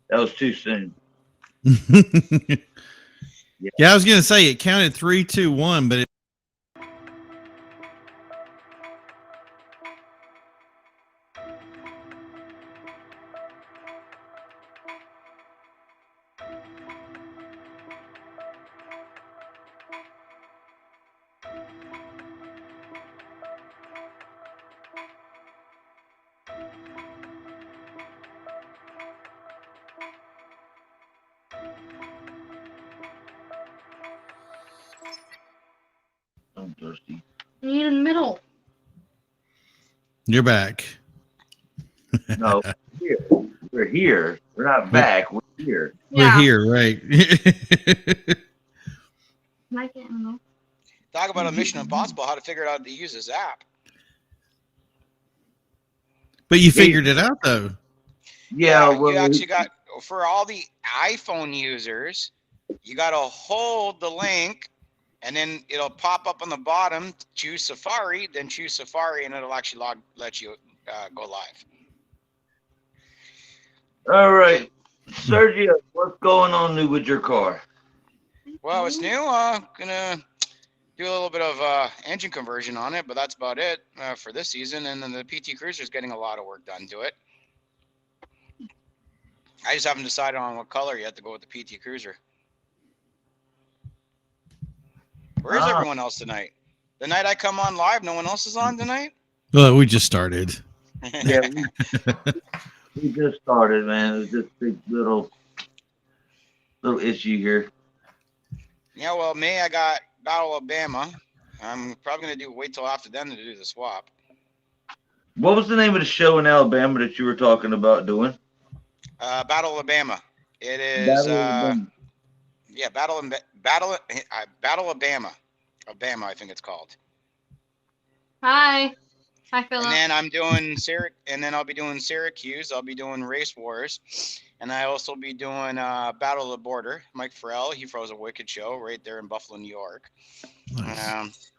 That was too soon. Yeah, I was gonna say it counted 3, 2, 1, but it I'm thirsty. You're in the middle. you're back. No, here. We're here. We're not back. We're here. We're here, right? Like it, I don't know. Talk about a Mission Impossible, how to figure out how to use this app. But you figured it out, though. Yeah, well, you actually got, for all the iPhone users, you got to hold the link, and then it'll pop up on the bottom. Choose Safari, then choose Safari, and it'll actually let you go live. all right. Sergio, what's going on new with your car? Well, it's new. Gonna do a little bit of engine conversion on it, but that's about it for this season. And then the PT Cruiser is getting a lot of work done to it. I just haven't decided on what color yet to go with the PT Cruiser. Where is everyone else tonight? The night I come on live, no one else is on tonight? Well, we just started. Yeah, we just started, man. It was just a big little issue here. Yeah, well, me, I got Battle Alabama. I'm probably gonna wait till after then to do the swap. What was the name of the show in Alabama that you were talking about doing? Battle Alabama. It is Alabama. yeah, Battle Alabama. Alabama, I think it's called. Hi. Hi, Philip. And then I'm doing I'll be doing Syracuse. I'll be doing Race Wars, and I also be doing Battle of the Border. Mike Farrell, he throws a wicked show right there in Buffalo, New York. Nice.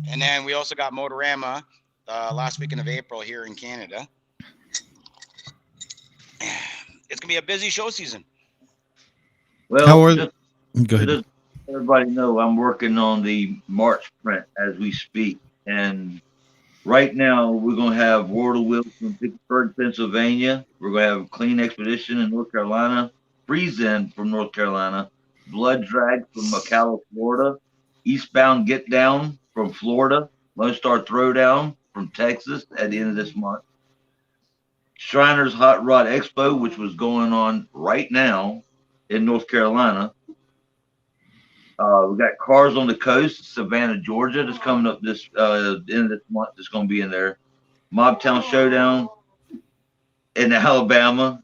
And then we also got Motorama last weekend of April here in Canada. It's gonna be a busy show season. Well, How are go ahead. Just everybody know I'm working on the March print as we speak, and right now we're gonna have World of Wheels from Pittsburgh, Pennsylvania. We're gonna have Clean Expedition in North Carolina, Freeze In from North Carolina, Blood Drag from Ocala, Florida, Eastbound Get Down from Florida, Lone Star Throwdown from Texas at the end of this month, Shriners Hot Rod Expo, which was going on right now in North Carolina. We got Cars on the Coast, Savannah, Georgia, that's coming up this end of this month. That's going to be in there. Mobtown Showdown in Alabama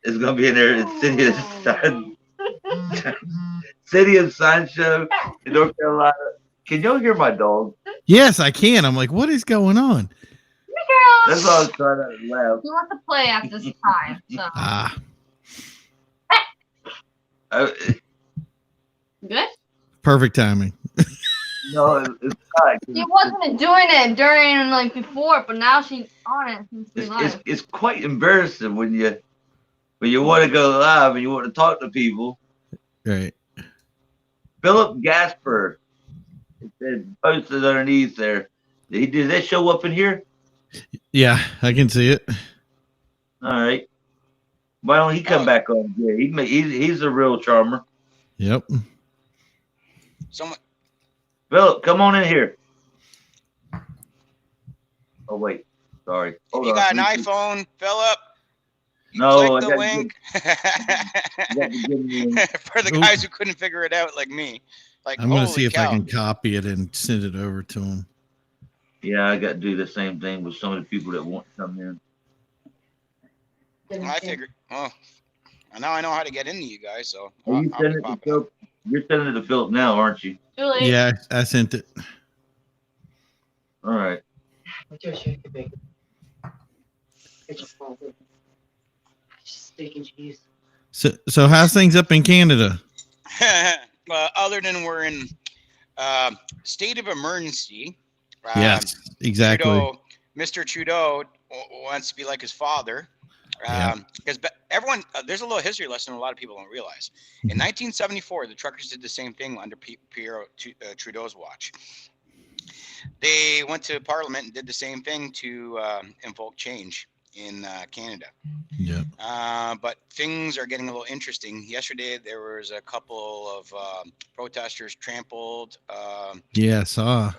is going to be in there. It's City of Sign Show in North Carolina. Can y'all hear my dog? Yes, I can. I'm like, what is going on? That's why I was trying to laugh. He wants to play at this time. So. Good? Perfect timing. No, it's not. She wasn't doing it during like before, but now she's on it since we live. It's quite embarrassing when you want to go live and you want to talk to people. Right. Philip Gasper, it posted underneath there. Did that show up in here? Yeah, I can see it. All right. Why don't he come back on? Yeah, he's a real charmer. Yep. Philip, come on in here. Oh wait, sorry. If you got an iPhone, Philip, no, click the link. For the guys who couldn't figure it out, like me. Like, I'm gonna see if I can copy it and send it over to him. Yeah, I got to do the same thing with some of the people that want to come in. I figured. Oh, now I know how to get into you guys. So you're sending it to Philip now, aren't you? Julie. Yeah, I sent it. All right. So how's things up in Canada? Other than we're in state of emergency Yes, exactly. Mr. Trudeau wants to be like his father. Yeah. Because everyone, there's a little history lesson a lot of people don't realize. In 1974, the truckers did the same thing under Pierre Trudeau's watch. They went to Parliament and did the same thing to invoke change in Canada. Yeah. But things are getting a little interesting. Yesterday, there was a couple of protesters trampled. Yeah, I saw.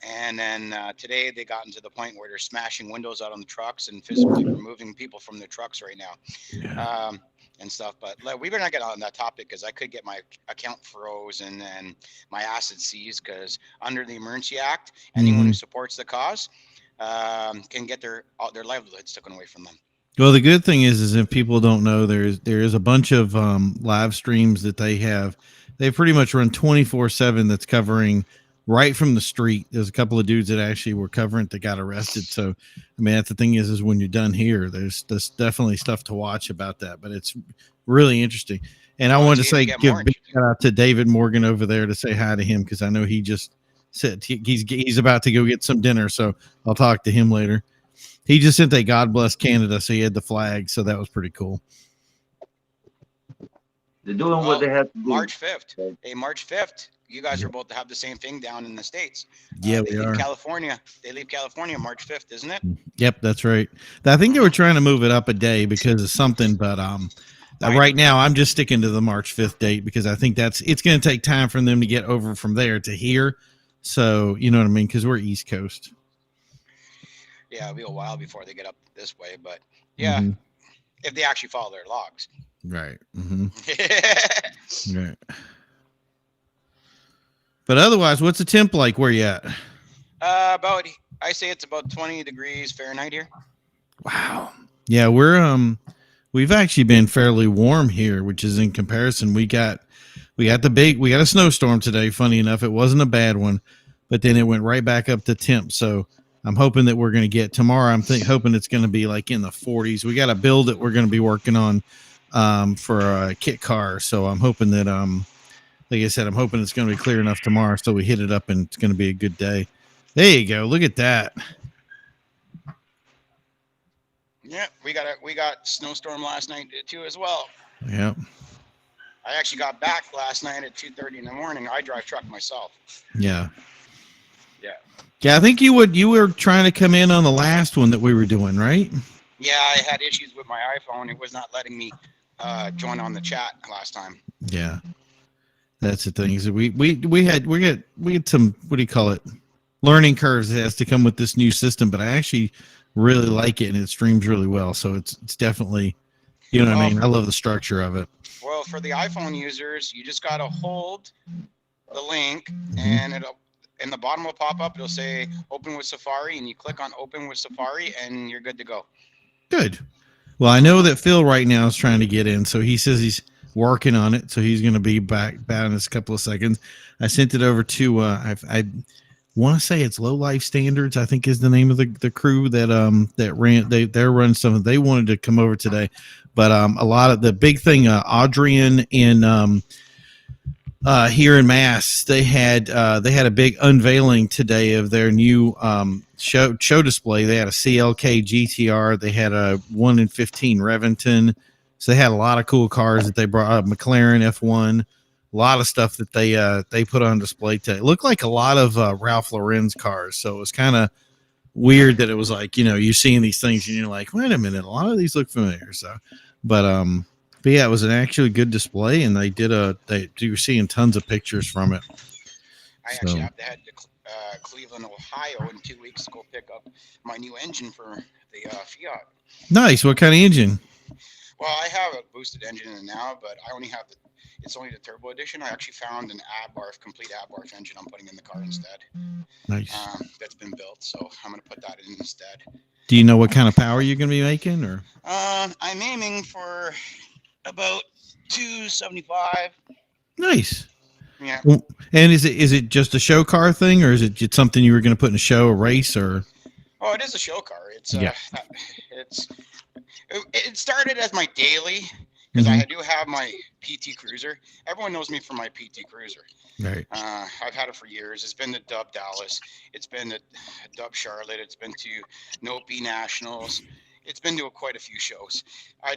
And then today they gotten to the point where they're smashing windows out on the trucks and physically removing people from their trucks right now. Yeah. And stuff. But we better not get on that topic because I could get my account froze and then my assets seized because under the Emergency Act, anyone who supports the cause can get their livelihood taken away from them. Well, the good thing is if people don't know, there is a bunch of live streams that they have. They pretty much run 24/7. That's covering right from the street. There's a couple of dudes that actually were covering it that got arrested. So, I mean, that's the thing is when you're done here, there's definitely stuff to watch about that. But it's really interesting. And I wanted to say, give a big shout out to David Morgan over there to say hi to him because I know he just said he's about to go get some dinner. So I'll talk to him later. He just sent a God bless Canada, so he had the flag, so that was pretty cool. They're doing what they have to do. March 5th. Hey, March 5th. You guys are about to have the same thing down in the States. Yeah, we are. California. They leave California March 5th, isn't it? Yep, that's right. I think they were trying to move it up a day because of something, but right now I'm just sticking to the March 5th date because I think it's going to take time for them to get over from there to here. So, you know what I mean? Because we're East Coast. Yeah, it'll be a while before they get up this way, but yeah, if they actually follow their logs. Right. Right. But otherwise, what's the temp like? Where you at? I say it's about 20 degrees Fahrenheit here. Wow. Yeah, we've actually been fairly warm here, which is in comparison. We got a snowstorm today. Funny enough, it wasn't a bad one, but then it went right back up to temp. So I'm hoping that we're going to get tomorrow. I'm hoping it's going to be like in the 40s. We got a build that we're going to be working on for a kit car. So I'm hoping that like I said, I'm hoping it's going to be clear enough tomorrow so we hit it up and it's going to be a good day. There you go. Look at that. Yeah, we got snowstorm last night too as well. Yeah. I actually got back last night at 2:30 in the morning. I drive truck myself. Yeah. Yeah. Yeah, I think you were trying to come in on the last one that we were doing, right? Yeah, I had issues with my iPhone. It was not letting me join on the chat last time. Yeah. That's the thing. So we had some, what do you call it? Learning curves that has to come with this new system, but I actually really like it and it streams really well. So it's definitely, you know what I mean? I love the structure of it. Well, for the iPhone users, you just got to hold the link and in the bottom will pop up. It'll say open with Safari and you click on open with Safari and you're good to go. Good. Well, I know that Phil right now is trying to get in. So he says he's working on it. So he's going to be back in a couple of seconds. I sent it over to, I want to say it's Low Life Standards, I think is the name of the crew that ran, they're running something. They wanted to come over today, but a lot of the big thing, Audrian in here in Mass, they had a big unveiling today of their new show display. They had a CLK GTR, they had a 1 in 15 Revington, so they had a lot of cool cars that they brought up. McLaren F1, a lot of stuff that they put on display today. It looked like a lot of Ralph Lauren's cars, so it was kind of weird that it was like, you know, you're seeing these things and you're like, wait a minute, a lot of these look familiar. So, but yeah, it was an actually good display, and you were seeing tons of pictures from it. I actually have to head to Cleveland, Ohio in 2 weeks to go pick up my new engine for the Fiat. Nice. What kind of engine? Well, I have a boosted engine in it now, but I only have it's only the turbo edition. I actually found an complete Abarth engine I'm putting in the car instead. Nice. That's been built, so I'm going to put that in instead. Do you know what kind of power you're going to be making, or? I'm aiming for about 275. Nice. Yeah. Well, and is it just a show car thing, or is it something you were going to put in a show, a race, or? Oh, it is a show car. It started as my daily because I Mhm. do have my PT Cruiser. Everyone knows me for my PT Cruiser. Right. I've had it for years. It's been to Dub Dallas. It's been to Dub Charlotte. It's been to Nopi Nationals. It's been to quite a few shows. I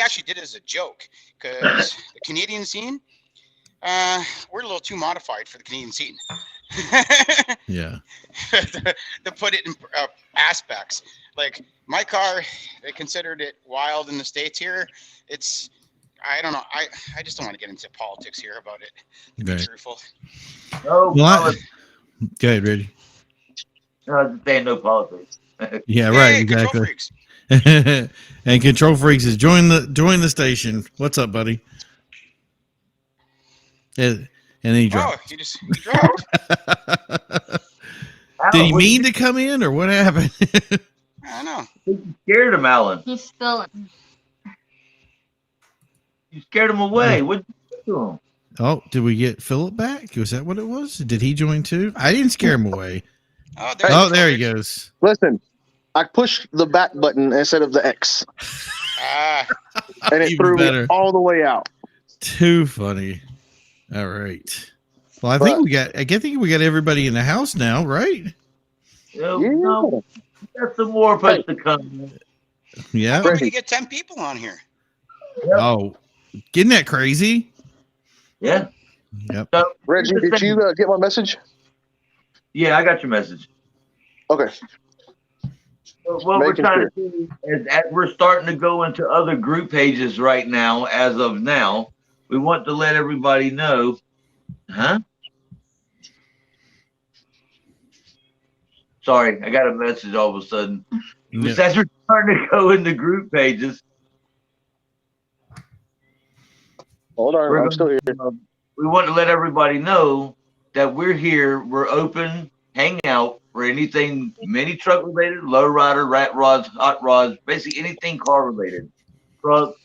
actually did it as a joke because the Canadian scene, we're a little too modified for the Canadian scene. Yeah. to put it in aspects. Like my car, they considered it wild in the States here. It's, I don't know. I just don't want to get into politics here about it, to be Right. truthful. No Well, politics. go ahead, Reggie. No, I'm just saying no politics. Yeah, right. Hey, Control Exactly. Freaks. And Control Freaks is join the station. What's up, buddy? And then he Oh, dropped. he dropped. Did Alan, he what mean to come in or what happened? I know. you scared him, Alan? He's spilling. You scared him away. What did you do to him? Oh, did we get Philip back? Was that what it was? Did he join too? I didn't scare him away. Oh, Oh, there he goes. Listen, I pushed the back button instead of the X, Ah, and it Even threw better. me all the way out. Too funny. All right. Well, I think we got everybody in the house now, right? No, Yeah. no, there's some more of us to come. Yeah. but we could get 10 people on here. Oh, getting that crazy? Yeah. Yep. So, Reggie, did you get my message? yeah, I got your message. Okay. So what we're Making trying to do is, as we're starting to go into other group pages right now, as of now, we want to let everybody know, huh? Sorry, I got a message all of a sudden. Yeah. As we're starting to go into group pages, Hold on, we're I'm still here. we want to let everybody know that we're here. We're open, hang out for anything mini truck related, low rider, rat rods, hot rods, basically anything car related. Trucks,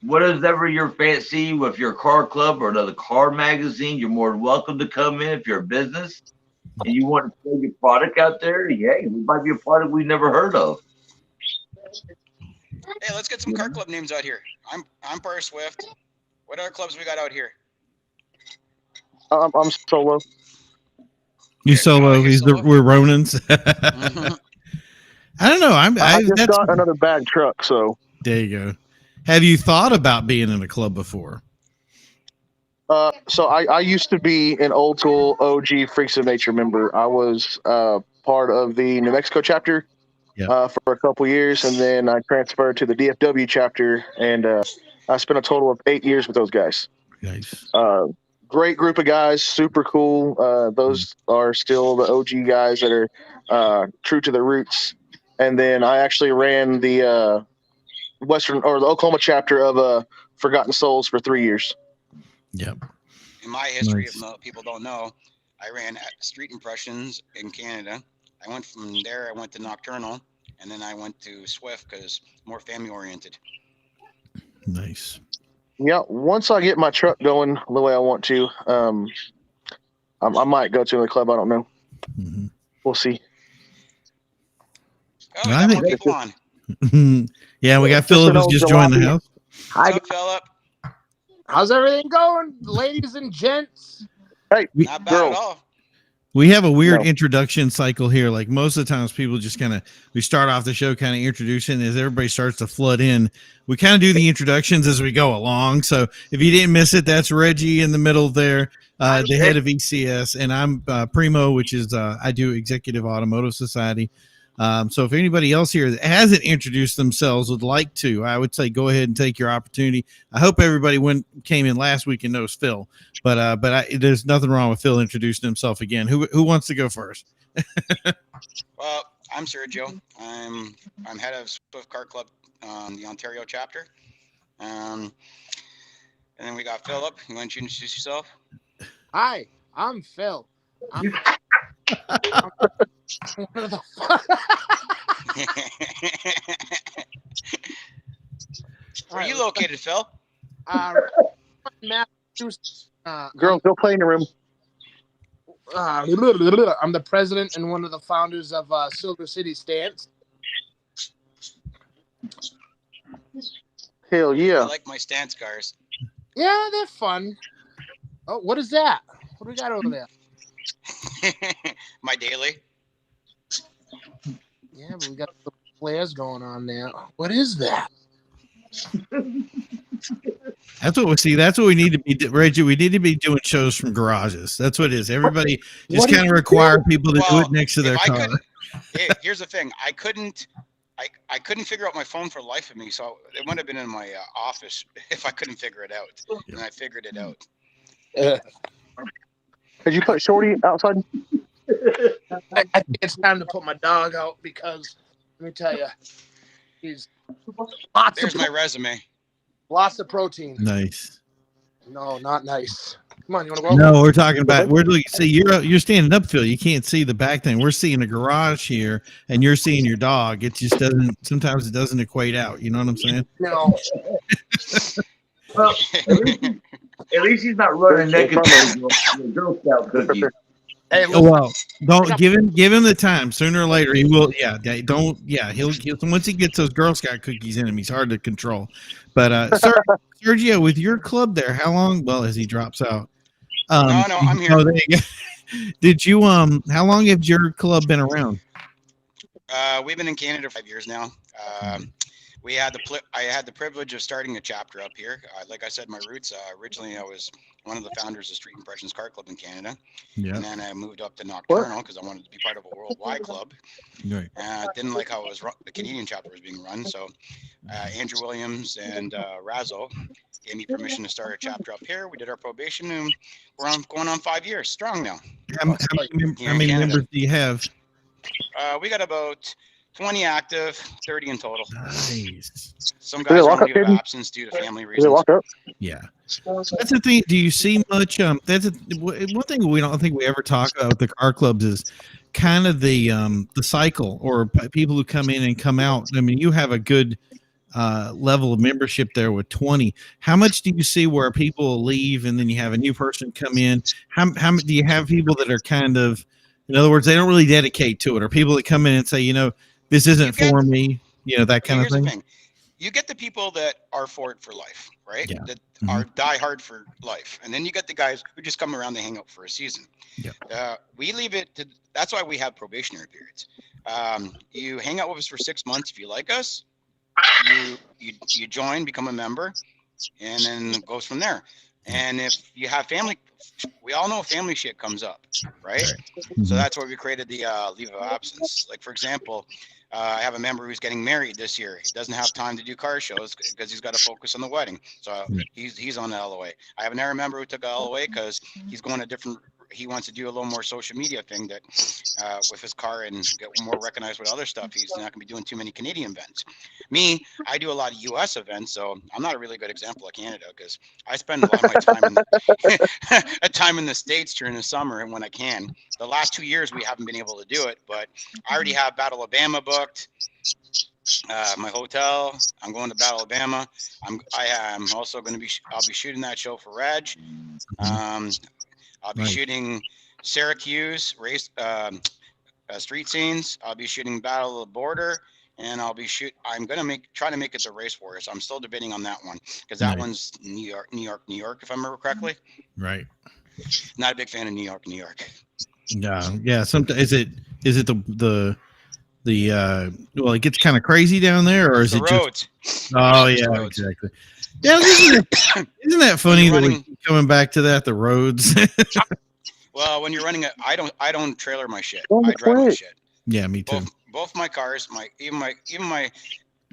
whatever your fancy, if you're a car club or another car magazine, you're more than welcome to come in. If you're a business and you want to sell your product out there, hey, we might be a product we've never heard of. Hey, let's get some car club names out here. I'm Per Swift. What other clubs we got out here? I'm solo. You Okay, solo. you're solo? We're Ronins. Mhm. I don't know. I just that's, got another bag truck, so there you go. Have you thought about being in a club before? so I used to be an old school OG Freaks of Nature member. I was part of the New Mexico chapter for a couple years, and then I transferred to the DFW chapter, and I spent a total of 8 years with those guys. Nice. Great group of guys, super cool. Those are still the OG guys that are true to their roots. And then I actually ran the Western or the Oklahoma chapter of Forgotten Souls for 3 years. Yep. In my history, Nice. if people don't know, I ran Street Impressions in Canada. I went from there, I went to Nocturnal, and then I went to Swift because more family oriented. Nice. Yeah, once I get my truck going the way I want to, I might go to another club. I don't know. Mm-hmm. We'll see. Oh, we I got think- more people on. Yeah, we got Just Philip an who's old just joined the jalopy. house. Hi, What's up, Philip? how's everything going, ladies and gents? Hey, Not bad girls. at all. We have a weird No. introduction cycle here. Like most of the times, people just we start off the show kind of introducing. As everybody starts to flood in, we kind of do the introductions as we go along. So if you didn't miss it, that's Reggie in the middle there, the head of ECS, and I'm Primo, which is I do Executive Automotive Society. So if anybody else here that hasn't introduced themselves would like to, I would say go ahead and take your opportunity. I hope everybody came in last week and knows Phil, but there's nothing wrong with Phil introducing himself again. Who wants to go first? Well, I'm Sergio. I'm head of Swift Car Club, the Ontario chapter. And then we got Philip. You want to introduce yourself? Hi, I'm Phil. I'm what the fuck? Where are you located, Phil? Massachusetts. Girls, go play in your room. I'm the president and one of the founders of Silver City Stance. Hell I yeah. like my stance cars. Yeah, they're fun. Oh, what is that? What do we got over there? My daily. Yeah, but we got the flares going on there. What is that? That's what we see. That's what we need to be, Reggie. We need to be doing shows from garages. That's what it is. Everybody just kind of require people to do it next to their if I car. couldn't, here's the thing. I couldn't figure out my phone for the life of me. So it would have been in my office if I couldn't figure it out. And I figured it out. Did you put Shorty outside? I think it's time to put my dog out because let me tell you, he's There's my resume. lots of protein. Nice. No, not nice. Come on, you want to go? No, we're talking about. We're looking. See, you're standing up, Phil. You can't see the back thing. We're seeing a garage here, and you're seeing your dog. It just doesn't. Sometimes it doesn't equate out. You know what I'm saying? No. Well, at least he's not running naked with a Girl Scout cookie. Hey, Oh, listen, well, don't give him the time. Sooner or later, he will. Yeah, don't. Yeah, he'll once he gets those Girl Scout cookies in him, he's hard to control. But Sergio, with your club there, how long? Well, as he drops out. No, I'm here. Oh, there you go. Did you how long have your club been around? We've been in Canada for 5 years now. I had the privilege of starting a chapter up here. Like I said, my roots. Originally, I was one of the founders of Street Impressions Car Club in Canada. Yeah. And then I moved up to Nocturnal because I wanted to be part of a worldwide club. Right. Didn't like how the Canadian chapter was being run. So Andrew Williams and Razzo gave me permission to start a chapter up here. We did our probation and we're going on 5 years strong now. How many members do you have? We got about 20 active, 30 in total. Nice. Some guys are on leave of absence due to family reasons. Yeah. That's the thing. Do you see much? One thing we don't think we ever talk about with the car clubs is kind of the cycle or people who come in and come out. I mean, you have a good level of membership there with 20. How much do you see where people leave and then you have a new person come in? How do you have people that are kind of, in other words, they don't really dedicate to it, or people that come in and say, this isn't for me, that kind of thing? The thing. You get the people that are for it for life, right? Yeah. That are die hard for life. And then you get the guys who just come around to hang out for a season. Yeah. We leave it to, that's why we have probationary periods. You hang out with us for 6 months. If you like us, you join, become a member, and then it goes from there. And if you have family, we all know family shit comes up, right? So that's why we created the leave of absence. Like, for example, I have a member who's getting married this year. He doesn't have time to do car shows because he's got to focus on the wedding. So he's on the LOA. I have another member who took a LOA because he's going a different, he wants to do a little more social media thing that with his car and get more recognized with other stuff. He's not going to be doing too many Canadian events. Me, I do a lot of US events, so I'm not a really good example of Canada because I spend a lot of my time in the States during the summer and when I can. The last 2 years we haven't been able to do it, but I already have Battle Alabama booked. My hotel. I'm going to Battle Alabama. I am also going to be. I'll be shooting that show for Reg. I'll be shooting Syracuse race street scenes. I'll be shooting Battle of the Border, and I'm gonna try to make it to Race Wars. I'm still debating on that one because that one's New York, if I remember correctly. Right. Not a big fan of New York. Yeah. Sometimes is it the well, it gets kind of crazy down there, or is it roads? Oh yeah, exactly. Yeah, isn't that funny that we keep coming back to that, the roads? Well, when you're running it, I don't trailer my shit. I drive my shit. Yeah, me too. Both my cars, even my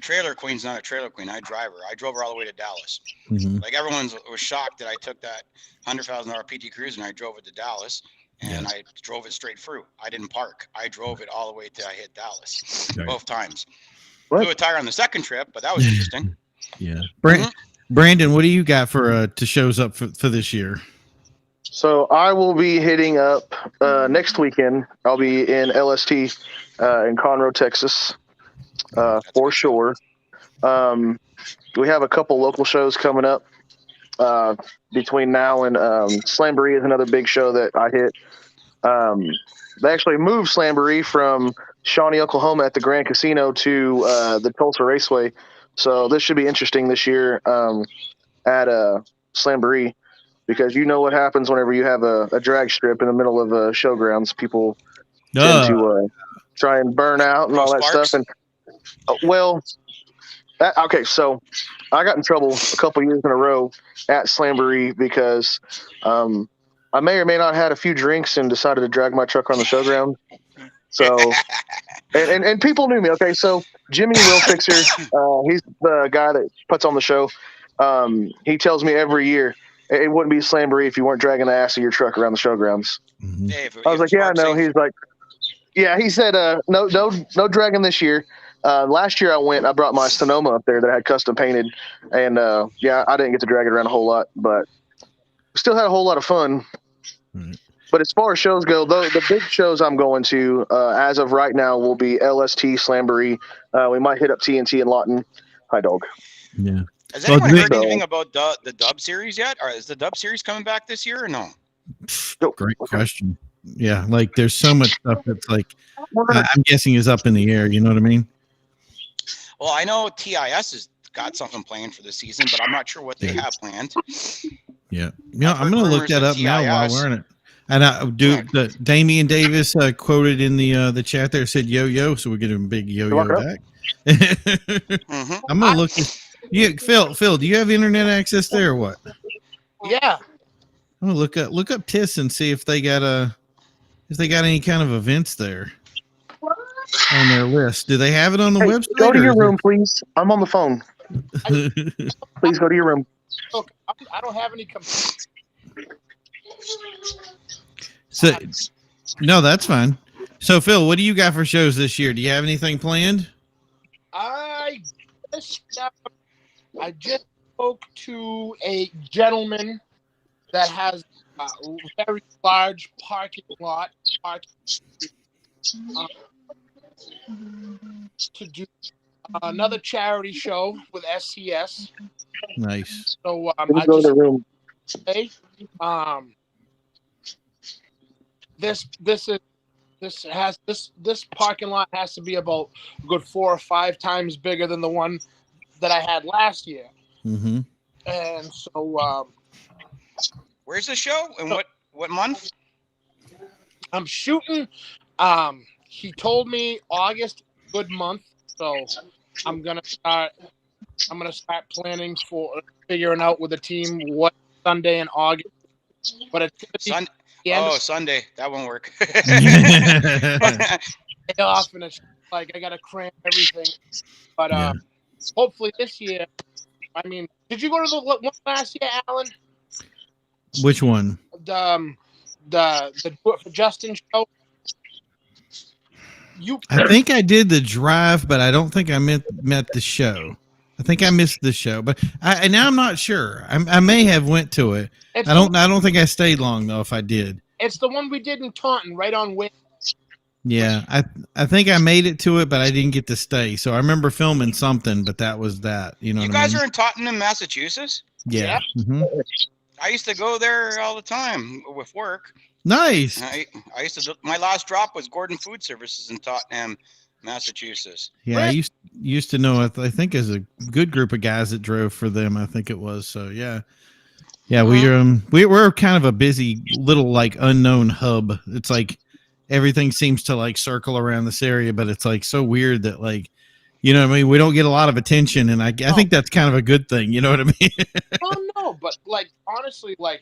trailer queen's not a trailer queen. I drive her. I drove her all the way to Dallas. Like everyone was shocked that I took that $100,000 PT Cruiser and I drove it to Dallas. And I drove it straight through. I didn't park. I drove it all the way till I hit Dallas, both times. Blew a tire on the second trip, but that was interesting. Yeah. Brandon, what do you got for to shows up for this year? So I will be hitting up next weekend. I'll be in LST in Conroe, Texas, for sure. We have a couple local shows coming up between now and Slamboree is another big show that I hit. They actually moved Slamboree from Shawnee, Oklahoma at the Grand Casino to the Tulsa Raceway So this should be interesting this year at Slamboree, because you know what happens whenever you have a drag strip in the middle of showgrounds. People tend to try and burn out and Throw all that sparks? stuff. And okay, so I got in trouble a couple years in a row at Slamboree because I may or may not had a few drinks and decided to drag my truck on the showground. So, and people knew me. Okay, so Jimmy Will Fixer, he's the guy that puts on the show. He tells me every year it wouldn't be Slamboree if you weren't dragging the ass of your truck around the showgrounds. Mhm. Hey, I was like, yeah, no. He's like, yeah. He said, no dragging this year. Last year I brought my Sonoma up there that I had custom painted, and yeah, I didn't get to drag it around a whole lot, but still had a whole lot of fun. Right. But as far as shows go, the big shows I'm going to, as of right now, will be LST, Slamboree. We might hit up TNT and Lawton. Hi, dog. Yeah. Has anyone Well, heard anything about the Dub series yet? Or is the Dub series coming back this year or no? Great question. Yeah, like there's so much stuff that's like I'm guessing is up in the air. You know what I mean? Well, I know TIS has got something planned for the season, but I'm not sure what they have planned. Yeah. I'm going to look that up now while we're in it. And the Damian Davis quoted in the chat there, said yo, so we're getting a big yo back. Mm-hmm. I'm going to look at Phil, do you have internet access there or what? Yeah. I'm going to look up TIS and see if they got any kind of events there on their list. Do they have it on the website? Go to your room, please. I'm on the phone. Please go to your room. Look, I don't have any complaints. So, no, that's fine. So, Phil, what do you got for shows this year? Do you have anything planned? I just spoke to a gentleman that has a very large parking lot to do another charity show with SCS. Nice. So I Go to just the room. say, this parking lot has to be about a good 4 or 5 times bigger than the one that I had last year. Mm-hmm. And so Where's the show and what month? I'm shooting. He told me August, good month. So I'm gonna start planning for figuring out with the team what Sunday in August. But it's gonna be Sunday. That won't work. day off, and it's like I gotta cram everything. But hopefully this year. I mean, did you go to the one last year, Alan? Which one? The Do It for Justin show. I think I did the drive, but I don't think I met the show. I think I missed the show, but now I'm not sure. I may have went to it. I don't think I stayed long though. If I did, it's the one we did in Taunton, right on Win. Yeah, I think I made it to it, but I didn't get to stay. So I remember filming something, but that was that. You know, you guys are in Taunton, Massachusetts? Yeah. Mm-hmm. I used to go there all the time with work. Nice. I used to. My last drop was Gordon Food Services in Tottenham, Massachusetts. Yeah, I used to know. I think as a good group of guys that drove for them. I think it was. So yeah, we're kind of a busy little like unknown hub. It's like everything seems to like circle around this area, but it's like so weird that like, you know what I mean? We don't get a lot of attention, and I think that's kind of a good thing. You know what I mean? Well, no, but like honestly, like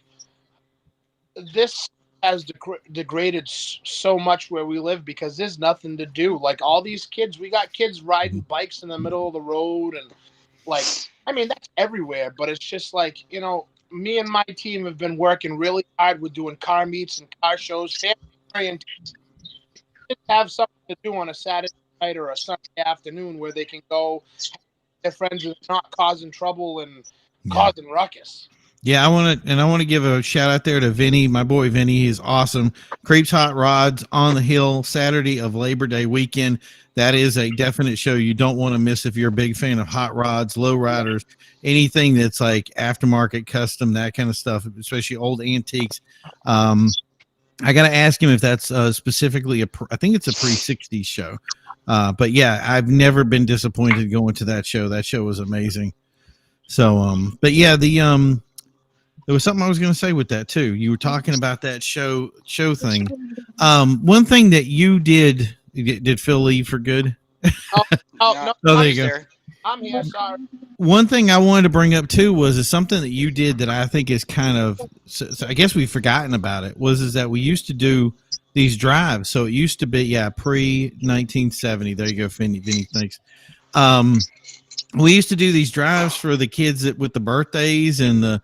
this has degraded so much where we live because there's nothing to do. Like all these kids, we got kids riding bikes in the middle of the road, and like, I mean, that's everywhere. But it's just like, you know, me and my team have been working really hard with doing car meets and car shows. And have something to do on a Saturday night or a Sunday afternoon where they can go, their friends are not causing trouble and causing ruckus. Yeah, I want to give a shout out there to Vinny, my boy Vinny. He's awesome. Creeps Hot Rods on the Hill, Saturday of Labor Day weekend. That is a definite show you don't want to miss if you're a big fan of hot rods, low riders, anything that's like aftermarket, custom, that kind of stuff, especially old antiques. I got to ask him if that's specifically I think it's a pre-60s show. But yeah, I've never been disappointed going to that show. That show was amazing. So, but yeah, there was something I was going to say with that too. You were talking about that show thing. One thing that you did Phil leave for good? No, Oh, there you go. There. I'm here. Sorry. One thing I wanted to bring up too was something that you did that I think is kind of, so I guess we've forgotten about it, is that we used to do these drives. So it used to be, pre 1970. There you go, Vinny. Thanks. We used to do these drives for the kids with the birthdays and the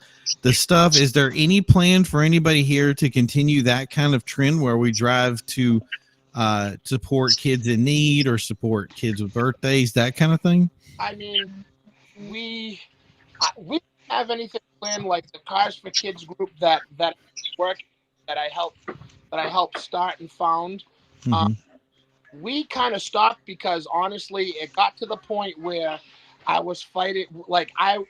stuff. Is there any plan for anybody here to continue that kind of trend where we drive to support kids in need or support kids with birthdays, that kind of thing? I mean, we don't have anything planned like the Cars for Kids group that work that I helped start and found. Mm-hmm. We kind of stopped because honestly, it got to the point where I was fighting,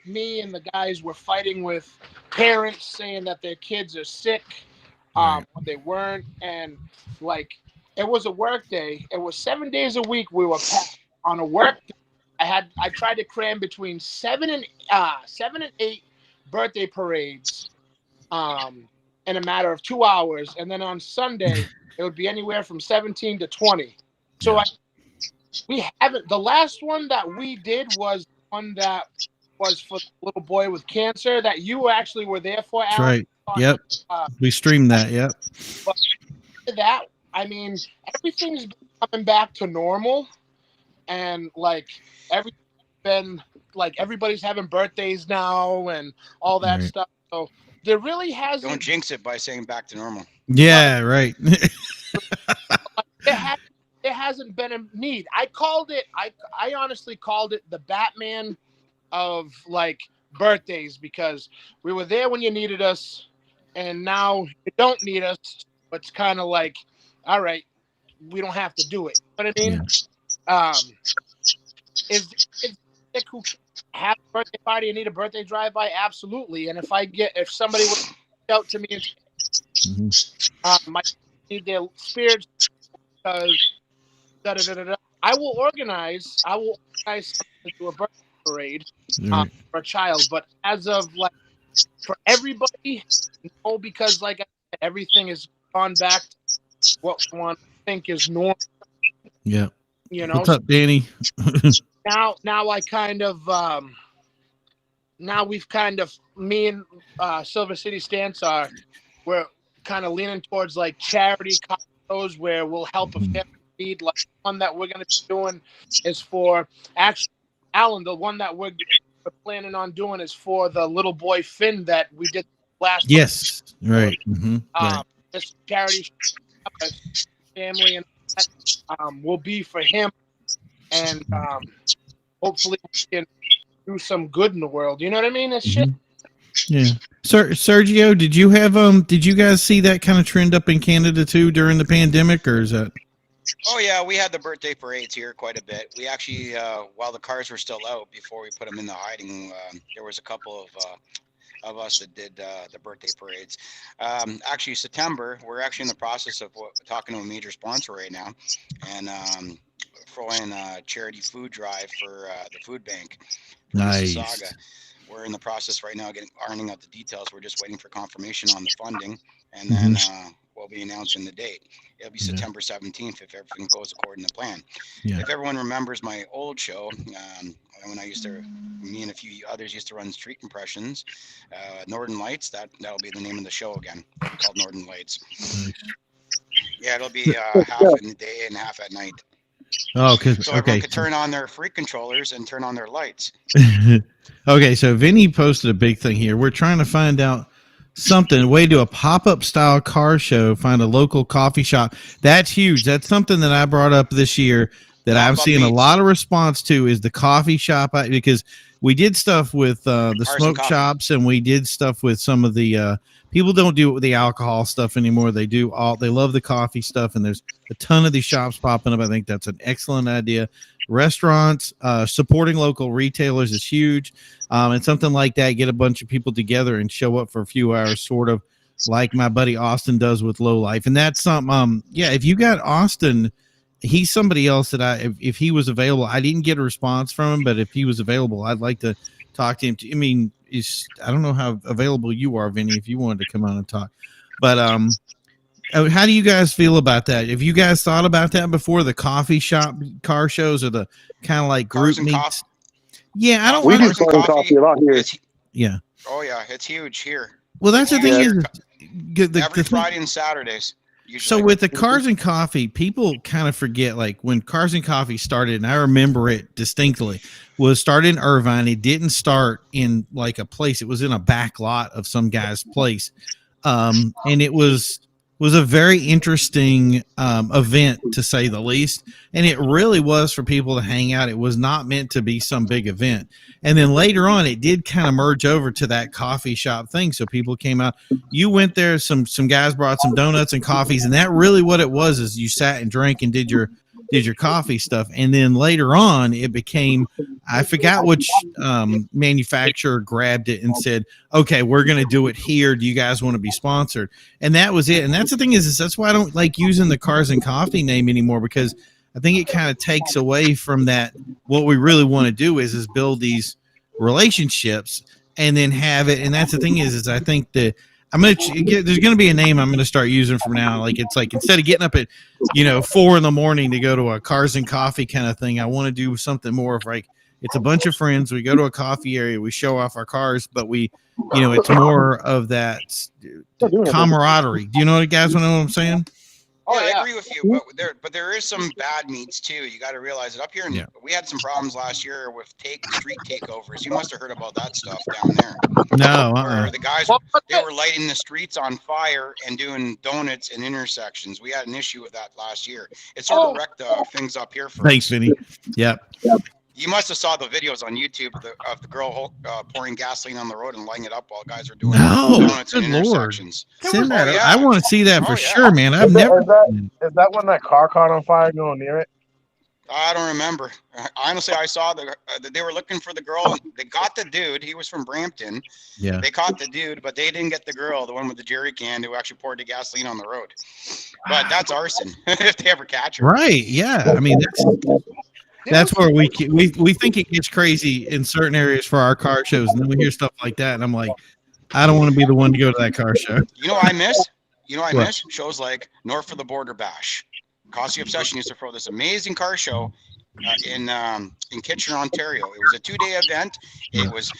me and the guys were fighting with parents saying that their kids are sick, when they weren't, and it was a work day. It was 7 days a week we were packed on a work day. I tried to cram between 7 and 8 birthday parades, in a matter of 2 hours, and then on Sunday it would be anywhere from 17 to 20. So we haven't. The last one that we did was one that was for the little boy with cancer that you actually were there for. That's Alan. right. Yep. We streamed that. Yep. But that, I mean, everything's been coming back to normal, and everybody's having birthdays now and all that stuff. So there really hasn't. Don't jinx it by saying back to normal. Yeah. Right. There hasn't been a need. I honestly called it the Batman of birthdays, because we were there when you needed us, and now you don't need us. But it's kind of all right, we don't have to do it. You know what I mean? Yeah. Is who have a birthday party and need a birthday drive-by? Absolutely. And if somebody would reach out to me and might need their spirits because I will organize something to do a birthday parade for a child. But as of for everybody, no, because I said, everything has gone back to what one think is normal. Yeah. You know. What's up, Danny? Now I kind of we've kind of, me and Silver City Stance we're kind of leaning towards charity causes where we'll help a family need. One that we're going to be doing is for Alan. The one that we're planning on doing is for the little boy Finn that we did last. Yes, right. Mm-hmm. This charity family and will be for him, and hopefully we can do some good in the world. You know what I mean? It's shit. Yeah. Sergio, did you guys see that kind of trend up in Canada too during the pandemic, or is that? Oh yeah, we had the birthday parades here quite a bit. We actually, while the cars were still out, before we put them in the hiding, there was a couple of us that did the birthday parades. Actually, September, we're actually in the process of talking to a major sponsor right now, and throwing a charity food drive for the food bank. Nice. Saga. We're in the process right now, ironing out the details. We're just waiting for confirmation on the funding, and then we'll be announcing the date. It'll be September 17th if everything goes according to plan. Yeah. If everyone remembers my old show, when me and a few others used to run Street Impressions, Northern Lights, that'll be the name of the show again, called Northern Lights. Nice. Yeah, it'll be half in the day and half at night. Oh, so everyone could turn on their freak controllers and turn on their lights. Okay, so Vinny posted a big thing here. We're trying to find out a way to do a pop-up style car show, find a local coffee shop. That's huge. That's something that I brought up this year that I'm seeing a lot of response to, is the coffee shop, because we did stuff with the smoke shops, and we did stuff with some of the people don't do it with the alcohol stuff anymore. They love the coffee stuff, and there's a ton of these shops popping up. I think that's an excellent idea. Restaurants, supporting local retailers is huge. And something like that, get a bunch of people together and show up for a few hours, sort of like my buddy Austin does with Low Life. And that's something, if you got Austin he's somebody else that if he was available, I didn't get a response from him, but if he was available, I'd like to talk to him. I mean, I don't know how available you are, Vinny, if you wanted to come on and talk, but how do you guys feel about that? Have you guys thought about that before, the coffee shop car shows or the kind of like group meets? Yeah, I don't. We do Cars and phone coffee a lot here. Yeah. Oh yeah, it's huge here. Well, that's the thing is, every Friday and Saturdays. So with the Cars and Coffee, people kind of forget, like when Cars and Coffee started, and I remember it distinctly, was started in Irvine. It didn't start in like a place. It was in a back lot of some guy's place. And it was a very interesting event, to say the least. And it really was for people to hang out. It was not meant to be some big event. And then later on, it did kind of merge over to that coffee shop thing. So people came out. You went there. Some guys brought some donuts and coffees, and that really what it was is you sat and drank and did your coffee stuff. And then later on, it became, I forgot which manufacturer grabbed it and said, okay, we're going to do it here. Do you guys want to be sponsored? And that was it. And that's the thing is that's why I don't like using the Cars and Coffee name anymore, because I think it kind of takes away from that. What we really want to do is build these relationships and then have it. And that's the thing is I think that there's going to be a name I'm going to start using from now. Like, it's like, instead of getting up at, 4 a.m. to go to a Cars and Coffee kind of thing, I want to do something more of like, it's a bunch of friends. We go to a coffee area, we show off our cars, but we, it's more of that camaraderie. Do you know what, guys? Know what I'm saying? Oh, yeah, I agree with you, but there is some bad meats too. You got to realize it. Up here, we had some problems last year with street takeovers. You must have heard about that stuff down there. No, where the guys they were lighting the streets on fire and doing donuts in intersections. We had an issue with that last year. It sort of wrecked things up here for Thanks, us. Vinny. Yep. You must have saw the videos on YouTube of the girl pouring gasoline on the road and lighting it up while guys are doing donuts in intersections. Send that. I want to see that for sure, man. Is that when that car caught on fire going near it? I don't remember. Honestly, I saw they were looking for the girl. They got the dude. He was from Brampton. Yeah. They caught the dude, but they didn't get the girl, the one with the jerry can who actually poured the gasoline on the road. But that's arson if they ever catch her. Right. Yeah. I mean, that's where we think it gets crazy in certain areas for our car shows, and then we hear stuff like that, and I'm like, I don't want to be the one to go to that car show. You know what I miss? Miss shows like North of the Border Bash. Costume Obsession used to throw this amazing car show in Kitchener, Ontario. It was a 2-day event. It was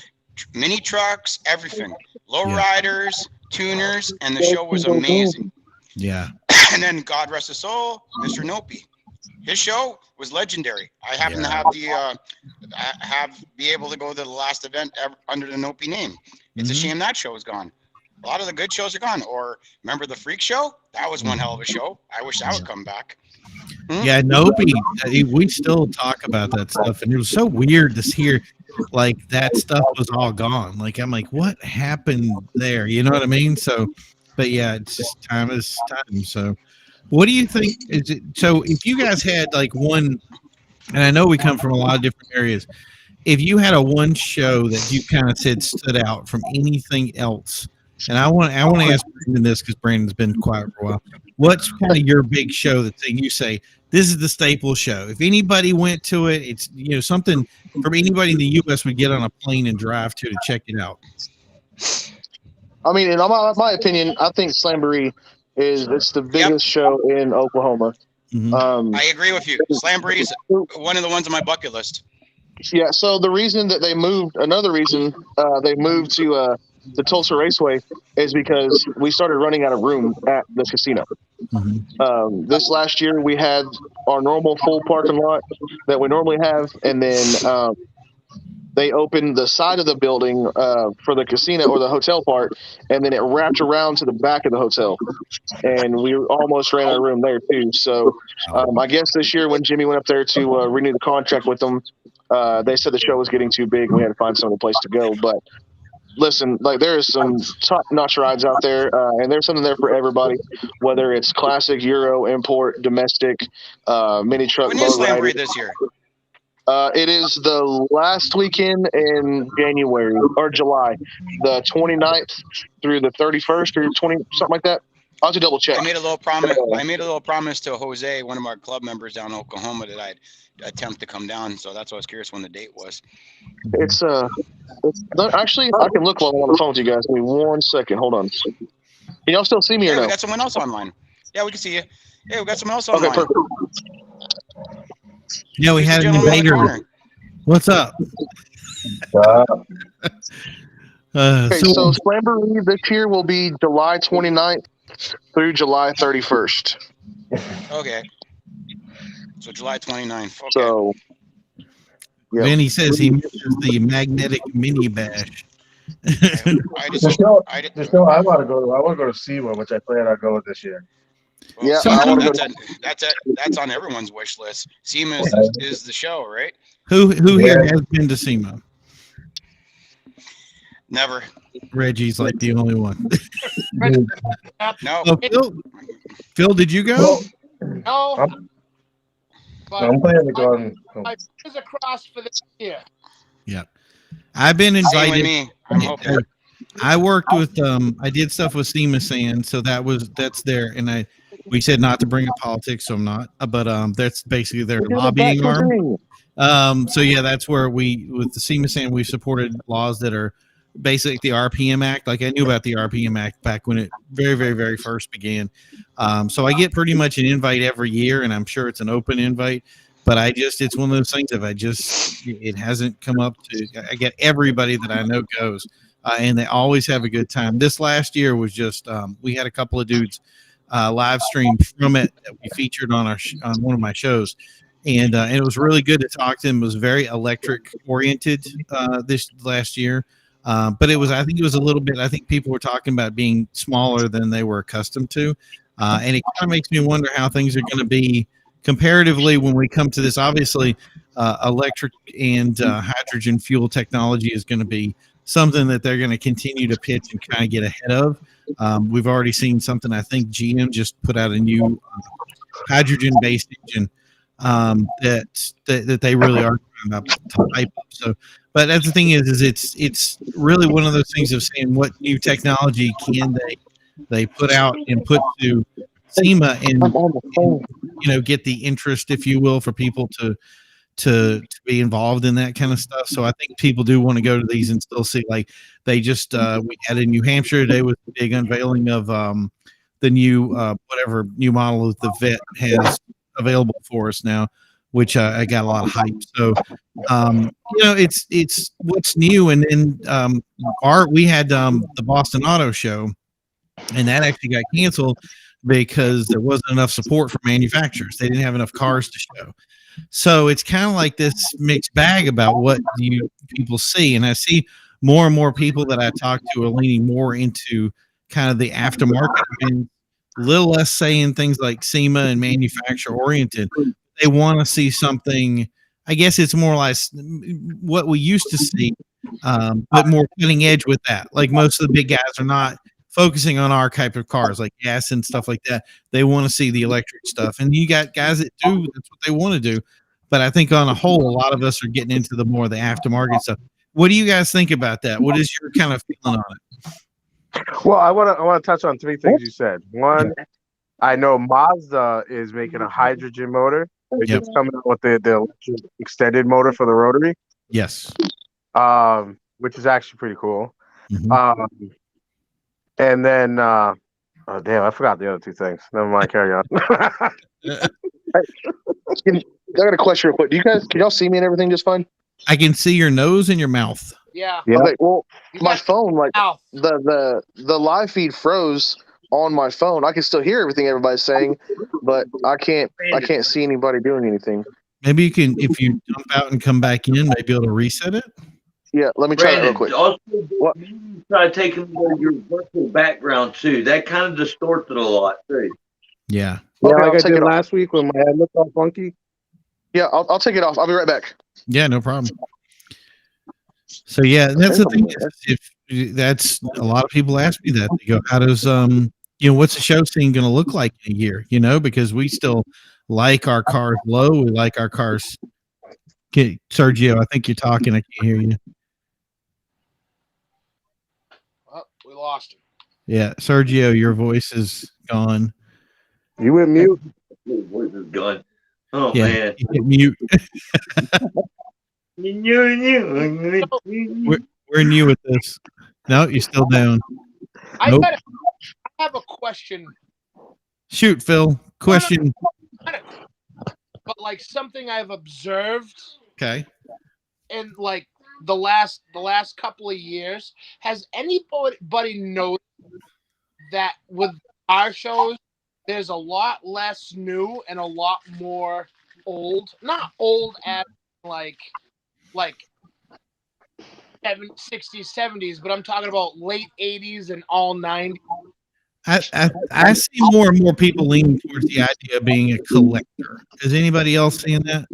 mini trucks, everything, lowriders, tuners, and the show was amazing. Yeah. And then God rest his soul, Mr. Nopi. His show was legendary. I happen to have be able to go to the last event ever under the Nopi name. It's a shame that show is gone. A lot of the good shows are gone. Or remember the Freak Show? That was one hell of a show. I wish that would come back. Yeah, Nopi. We still talk about that stuff, and it was so weird to hear like that stuff was all gone. Like, I'm like, what happened there? You know what I mean? So, but yeah, it's just time is time. So. What do you think? So if you guys had like one, and I know we come from a lot of different areas, if you had a one show that you kind of said stood out from anything else, and I want to ask Brandon this because Brandon's been quiet for a while. What's kind of your big show that thing you say this is the staple show? If anybody went to it, it's something from anybody in the U.S. would get on a plane and drive to check it out. I mean, in my opinion, I think Slamboree it's the biggest show in Oklahoma. Mm-hmm. I agree with you. Slamboree is one of the ones on my bucket list. Yeah. So the reason that they moved to the Tulsa Raceway is because we started running out of room at the casino. Mm-hmm. This last year we had our normal full parking lot that we normally have, and then they opened the side of the building for the casino or the hotel part, and then it wrapped around to the back of the hotel. And we almost ran out of room there, too. So I guess this year when Jimmy went up there to renew the contract with them, they said the show was getting too big. We had to find some other place to go. But listen, like there is some top-notch rides out there, and there's something there for everybody, whether it's classic, Euro, import, domestic, mini truck. When is Slamboree this year? It is the last weekend in January or July, the 29th through the 31st or 20, something like that. I'll have to double check. I made a little promise. I made a little promise to Jose, one of our club members down in Oklahoma, that I'd attempt to come down. So that's why I was curious when the date was. It's actually, I can look while I'm on the phone with you guys. Give me 1 second. Hold on. Can y'all still see me or Yeah, no? we got someone else online. Yeah, we can see you. Yeah, we got someone else Okay, online. perfect. Yeah, we Who's the had an gentleman in the invader. corner? What's up? Okay, so Slamboree this year will be July 29th through July 31st. Okay. So July 29th. Okay. So, yeah. Vinny says he misses the magnetic mini bash. I just, There's no, I want to go to SEMA, which I plan on going this year. well, Yeah, So I want to that's on everyone's wish list. SEMA is the show, right? Who here has been to SEMA? Never. Reggie's like the only one. No. Oh, Phil, did you go? No. But I'm planning to go on. my fingers are crossed for this year. Yeah. I've been Same with invited. me. I'm hoping. I worked with I did stuff with SEMA Sand, so that's there, and we said not to bring up politics, so I'm not. But that's basically their lobbying arm. So yeah, that's where with the SEMA Sand, we supported laws that are basically the RPM Act. Like I knew about the RPM Act back when it very, very, very first began. So I get pretty much an invite every year, and I'm sure it's an open invite. But it's one of those things. It hasn't come up to. I get everybody that I know goes, and they always have a good time. This last year was just we had a couple of dudes live stream from it that we featured on on one of my shows. And it was really good to talk to him. It was very electric oriented this last year. But I think it was a little bit, I think people were talking about being smaller than they were accustomed to. And it kind of makes me wonder how things are going to be comparatively when we come to this. Obviously, electric and hydrogen fuel technology is going to be something that they're going to continue to pitch and kind of get ahead of. We've already seen something. I think GM just put out a new hydrogen-based engine that they really are trying to hype up. So, but that's the thing is it's really one of those things of saying what new technology can they put out and put to SEMA and get the interest, if you will, for people to be involved in that kind of stuff. So I think people do want to go to these and still see, like they just we had in New Hampshire today with the big unveiling of the new whatever new model that the Vet has available for us now, which I got a lot of hype. So it's what's new. And then we had the Boston Auto Show, and that actually got canceled because there wasn't enough support for manufacturers. They didn't have enough cars to show. So it's kind of like this mixed bag about what people see. And I see more and more people that I talk to are leaning more into kind of the aftermarket and a little less saying things like SEMA and manufacturer oriented. They want to see something, I guess it's more like what we used to see, but more cutting edge with that. Like most of the big guys are not focusing on our type of cars like gas and stuff like that. They want to see the electric stuff. And you got guys that do, that's what they want to do. But I think on a whole, a lot of us are getting into the more of the aftermarket stuff. What do you guys think about that? What is your kind of feeling on it? Well, I want to touch on three things you said. One, I know Mazda is making a hydrogen motor. They're just coming out with the electric extended motor for the rotary. Yes. Which is actually pretty cool. Mm-hmm. And then, oh damn, I forgot the other two things. Never mind, carry on. I got a question real quick. Can y'all see me and everything just fine? I can see your nose and your mouth. Yeah. Okay, well, You my got phone, like mouth. the live feed froze on my phone. I can still hear everything everybody's saying, but I can't see anybody doing anything. Maybe you can, if you jump out and come back in, maybe be able to reset it. Yeah, let me try that real quick. Also, try taking your virtual background too. That kind of distorts it a lot too. Yeah. Yeah, Okay, like I'll I take did it off. last week when my head looked all funky. Yeah, I'll take it off. I'll be right back. Yeah, no problem. So yeah, that's the thing. If that's a lot of people ask me that. They go, "How does what's the show scene going to look like in a year?" Because we still like our cars low. We like our cars. Okay, Sergio, I think you're talking. I can't hear you. Oh, we lost him. Yeah, Sergio, your voice is gone. You went mute. His voice is gone. Oh Yeah, man. you hit mute. We're new with this. No, you're still down. I Nope. have a question. Shoot, Phil. Question. But like something I've observed Okay. in like the last couple of years, has anybody noticed that with our shows, there's a lot less new and a lot more old? Not old as like 60s, 70s, but I'm talking about late 80s and all 90s. I see more and more people leaning towards the idea of being a collector. Is anybody else seeing that?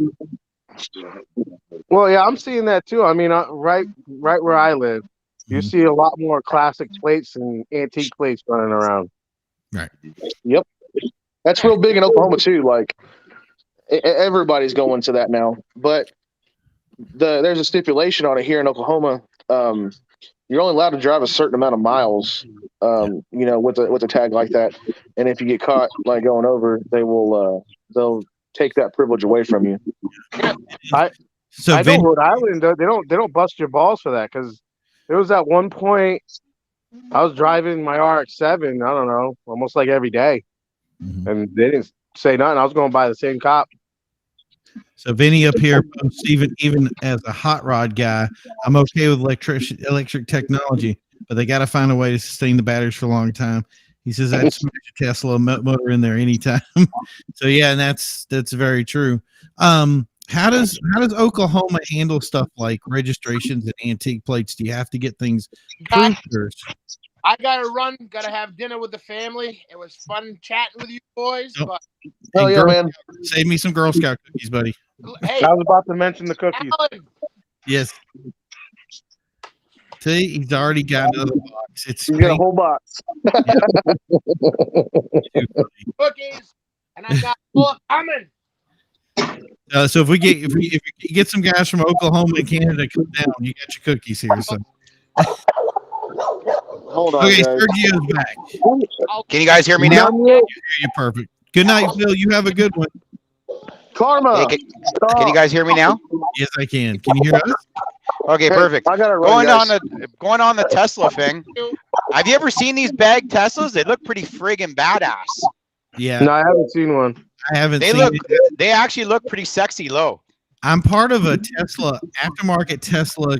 Well, yeah, I'm seeing that too. I mean, right where I live, you see a lot more classic plates and antique plates running around. Right. Yep. That's real big in Oklahoma too. Like everybody's going to that now. But there's a stipulation on it here in Oklahoma. You're only allowed to drive a certain amount of miles, with a tag like that. And if you get caught like going over, they'll take that privilege away from you. I know Rhode Island, they don't bust your balls for that, because there was at one point I was driving my RX-7, I don't know, almost like every day, and they didn't say nothing. I was going by the same cop. So Vinny up here, even as a hot rod guy, I'm okay with electric technology, but they got to find a way to sustain the batteries for a long time. He says I'd smash a Tesla motor in there anytime. So yeah, and that's very true. How does Oklahoma handle stuff like registrations and antique plates? Do you have to get things proofed? I gotta run. Gotta have dinner with the family. It was fun chatting with you boys. Nope. But hell yeah, man! Save me some Girl Scout cookies, buddy. Hey, I was about to mention the cookies. Alan. Yes. See, he's already got another box. He's got a whole box. Cookies, and I got more coming. So if you get some guys from Oklahoma and Canada come down, you got your cookies here. So hold on. Okay, guys. Sergio's back. Can you guys hear me now? You're perfect. Good night, Phil. You have a good one. Karma. Hey, can you guys hear me now? Yes, I can. Can you hear us? Okay, perfect. I gotta run, Going on the Tesla thing. Have you ever seen these bag Teslas? They look pretty friggin' badass. Yeah. No, I haven't seen one. I haven't seen it. They actually look pretty sexy low. I'm part of a aftermarket Tesla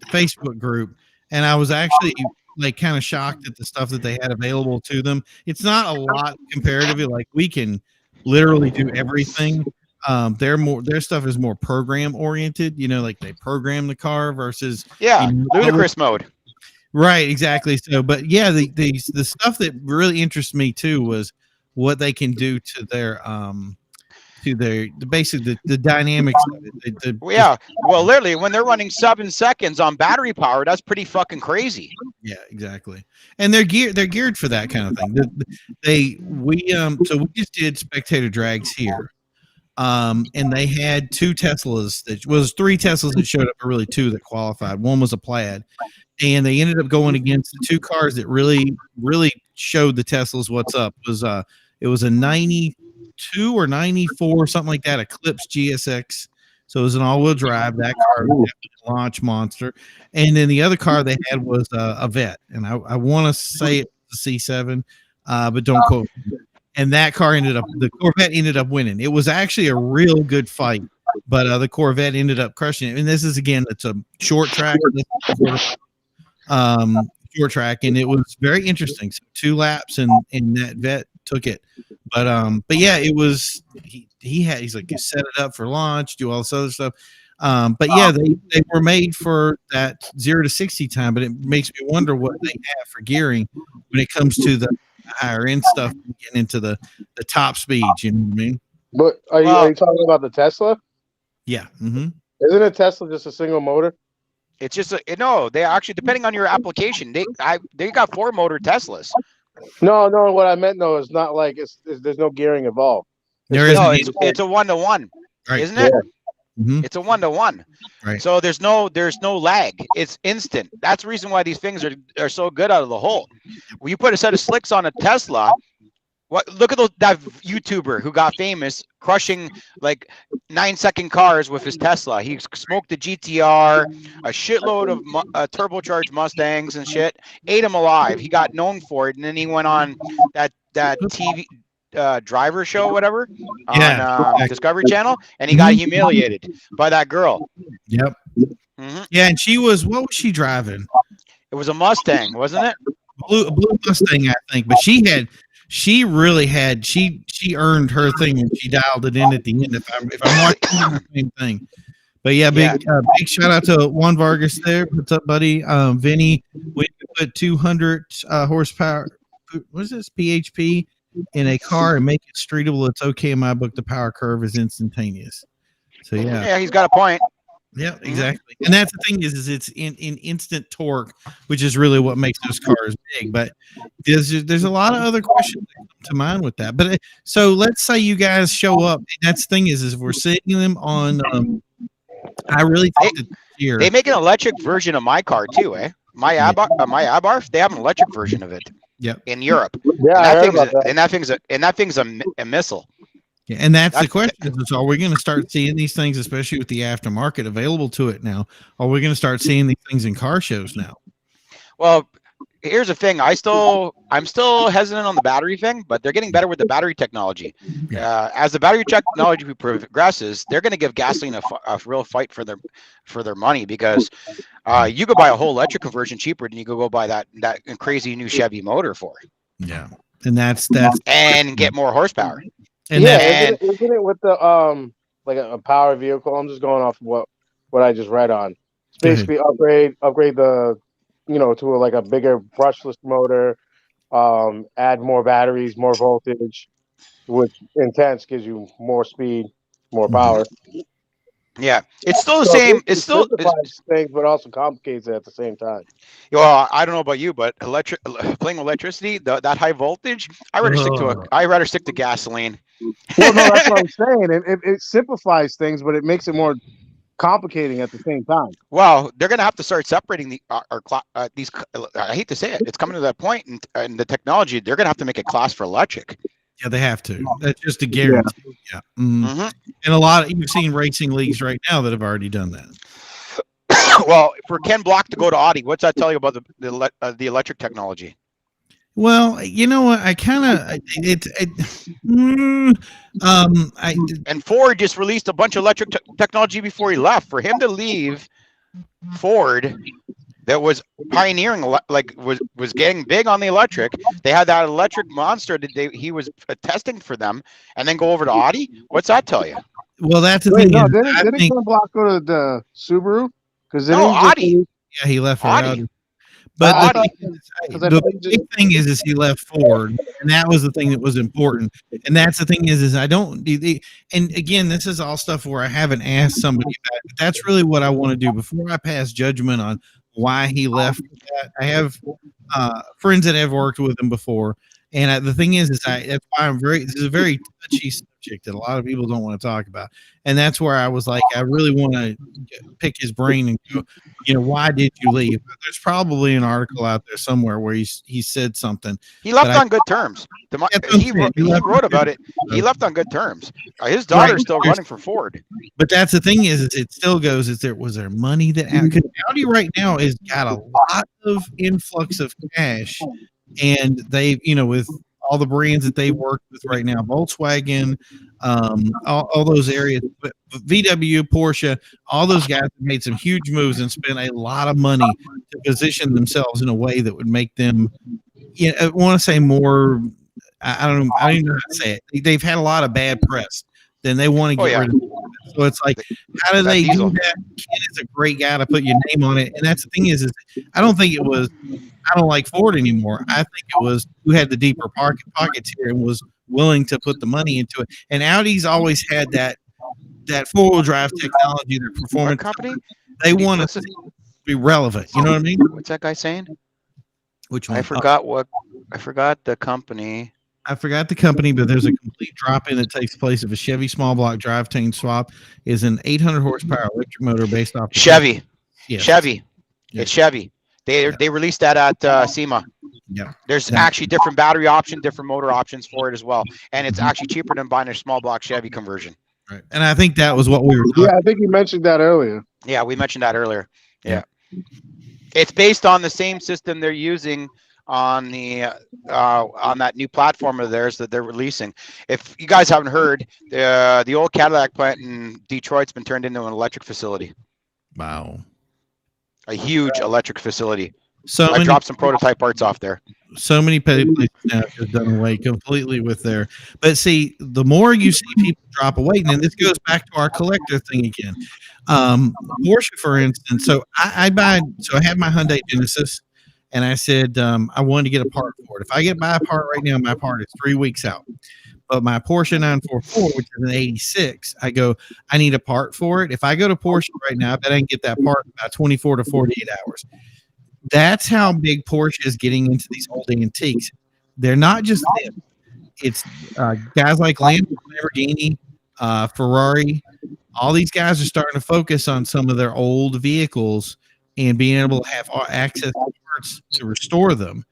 Facebook group, and I was actually like kind of shocked at the stuff that they had available to them. It's not a lot comparatively. Like we can literally do everything. Their stuff is more program oriented, like they program the car versus ludicrous mode. Right, exactly. So, but yeah, the stuff that really interests me too was what they can do to their basically the dynamics of it. Well, literally when they're running 7 seconds on battery power, that's pretty fucking crazy. Yeah, exactly. And they're geared for that kind of thing. So we just did spectator drags here. And they had 2 Teslas that was 3 Teslas that showed up, or really 2 that qualified. One was a Plaid, and they ended up going against the 2 cars that really showed the Teslas what's up. It was a 92 or 94, something like that, Eclipse GSX. So it was an all-wheel drive. That car was a launch monster. And then the other car they had was a Vet, and I want to say it was a C7, but don't quote me. And that car the Corvette ended up winning. It was actually a real good fight, but the Corvette ended up crushing it. And this is, again, it's a short track, short track, and it was very interesting. So 2 laps, and that Vet took it. But yeah, it was he's like, set it up for launch, do all this other stuff. But yeah, they were made for that 0 to 60 time, but it makes me wonder what they have for gearing when it comes to the higher end stuff, getting into the top speeds. You know what I mean? But are you talking about the Tesla? Yeah. Mm-hmm. Isn't a Tesla just a single motor? It's just no. They actually, depending on your application, they got 4-motor Teslas. No. What I meant is not like there's no gearing involved. It's a 1-to-1, right, isn't it? Yeah. Mm-hmm. It's a 1-to-1. Right. So there's no lag. It's instant. That's the reason why these things are so good out of the hole. When you put a set of slicks on a Tesla, What? Look at that YouTuber who got famous crushing like 9-second cars with his Tesla. He smoked the GTR, a shitload of turbocharged Mustangs and shit. Ate them alive. He got known for it, and then he went on that TV driver show, whatever, on Discovery Channel, and he got humiliated by that girl. Yep. Mm-hmm. Yeah, and what was she driving? It was a Mustang, wasn't it? A blue Mustang, I think. But she earned her thing when she dialed it in at the end. If I'm watching the same thing. But yeah, big shout out to Juan Vargas there. What's up, buddy? Vinny, we put 200 horsepower. What is this? PHP in a car and make it streetable. It's okay in my book. The power curve is instantaneous. So yeah, he's got a point. Yeah, exactly. And that's the thing is it's in instant torque, which is really what makes those cars big. But there's a lot of other questions that come to mind with that. But so let's say you guys show up. And that's the thing is we're seeing them on. I really think that here they make an electric version of my car too, eh? My Abarth, they have an electric version of it. Yep. In Europe. Yeah, and that thing's a missile. Yeah, and that's the question. So are we going to start seeing these things, especially with the aftermarket available to it now? Are we going to start seeing these things in car shows now? Well, here's the thing. I'm still hesitant on the battery thing, but they're getting better with the battery technology. As the battery technology progresses, they're going to give gasoline a real fight for their money because you could buy a whole electric conversion cheaper than you could go buy that crazy new Chevy motor for. Yeah, and that's and get more horsepower. And isn't it with the like a power vehicle? I'm just going off of what I just read on. Basically, upgrade the to like a bigger brushless motor, add more batteries, more voltage, which intense gives you more speed, more power. Yeah, it's still the same. It simplifies things, but also complicates it at the same time. Well, I don't know about you, but playing electricity, that high voltage, I'd rather stick to gasoline. Well, no, that's what I'm saying. It simplifies things, but it makes it more complicating at the same time. Well, they're going to have to start separating these. I hate to say it, it's coming to that point in the technology. They're going to have to make a class for electric. Yeah, they have to. That's just a guarantee. Yeah. Mm-hmm. And you've seen racing leagues right now that have already done that. Well, for Ken Block to go to Audi, what's that tell you about the electric technology? Well, you know what? I kind of and Ford just released a bunch of electric technology before he left. For him to leave Ford, that was pioneering, was getting big on the electric. They had that electric monster that he was testing for them, and then go over to Audi. What's that tell you? Well, that's the thing. No, didn't Ken Block go to the Subaru? Because Audi. Yeah, he left for Audi. But the big thing is he left Ford, and that was the thing that was important. And that's the thing is I don't. And again, this is all stuff where I haven't asked somebody about it. But that's really what I want to do before I pass judgment on why he left. I have friends that have worked with him before, and the thing is that's why this is a very touchy subject that a lot of people don't want to talk about, and that's where I was like, I really want to pick his brain and go, why did you leave? There's probably an article out there somewhere where he said something. He left on good terms. He wrote about it. He left on good terms. His daughter's still running for Ford. But that's the thing is it still goes. Was there money that because Audi right now has got a lot of influx of cash, and they with all the brands that they've worked with right now, Volkswagen, all those areas, VW, Porsche, all those guys have made some huge moves and spent a lot of money to position themselves in a way that would make them, I want to say more, I don't know how to say it. They've had a lot of bad press. Then they want to get rid of it. So it's like, how do they do that? Ken is a great guy to put your name on it. And that's the thing is I don't think it was, I don't like Ford anymore. I think it was who had the deeper pockets here and was willing to put the money into it. And Audi's always had that four-wheel drive technology, their performance company. They want to be relevant. You know what I mean? What's that guy saying? Which one? I forgot the company. I forgot the company, but there's a complete drop-in that takes place if a Chevy small block drivetrain swap is an 800 horsepower electric motor based off Chevy. Yes. Chevy. Yes. It's Chevy. They released that at SEMA. Yeah. There's actually different battery option, different motor options for it as well, and it's actually cheaper than buying a small block Chevy conversion. Right. And I think that was what we were talking Yeah, I think you mentioned that earlier. Yeah, we mentioned that earlier. Yeah. It's based on the same system they're using on the on that new platform of theirs that they're releasing. If you guys haven't heard, the old Cadillac plant in Detroit's been turned into an electric facility. Wow. A huge electric facility. So I dropped some prototype parts off there. So many places now have just done away completely with their. But see, the more you see people drop away, and then this goes back to our collector thing again. Porsche, for instance. So I had my Hyundai Genesis, and I said I wanted to get a part for it. If I buy a part right now, my part is 3 weeks out. But my Porsche 944, which is an 86, I need a part for it. If I go to Porsche right now, I bet I can get that part in about 24 to 48 hours. That's how big Porsche is getting into these old antiques. They're not just them. It's guys like Lamborghini, Ferrari. All these guys are starting to focus on some of their old vehicles and being able to have access to parts to restore them.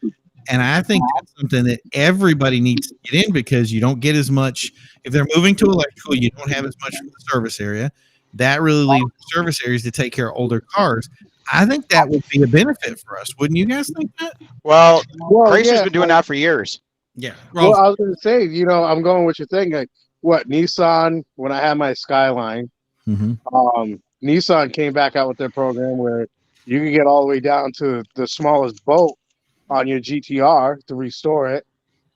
And I think that's something that everybody needs to get in, because you don't get as much. If they're moving to electrical, you don't have as much from the service area. That really leaves service areas to take care of older cars. I think that would be a benefit for us. Wouldn't you guys think that? Well, Chrysler's been doing that for years. Yeah. Well, I was going to say, I'm going with your thing. Like, Nissan, when I had my Skyline, Nissan came back out with their program where you can get all the way down to the smallest boat on your GTR to restore it.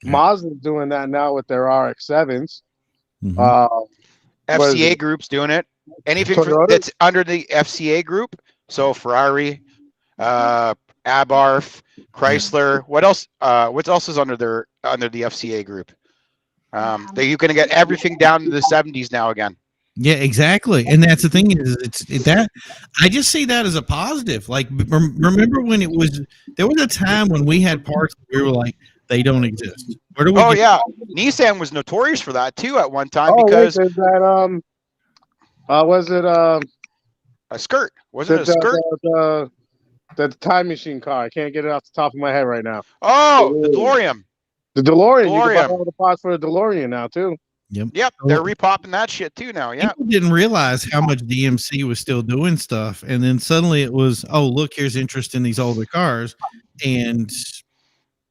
Yeah. Mazda's doing that now with their RX-7s. FCA Group's doing it. Anything that's under the FCA Group. So Ferrari, Abarth, Chrysler. What else? What else is under the FCA Group? You're going to get everything down to the 70s now again. Yeah, exactly. And that's the thing is, that I just see that as a positive. Like, remember when there was a time when we had parts that we were like, they don't exist. Where do we? Nissan was notorious for that too at one time because that was it a skirt? Was it a skirt? The time machine car. I can't get it off the top of my head right now. Oh, the DeLorean. The DeLorean. You can buy all the parts for the DeLorean now too. Yep, they're repopping that shit too now. Yeah, people didn't realize how much DMC was still doing stuff, and then suddenly it was, oh, look, here's interest in these older cars, and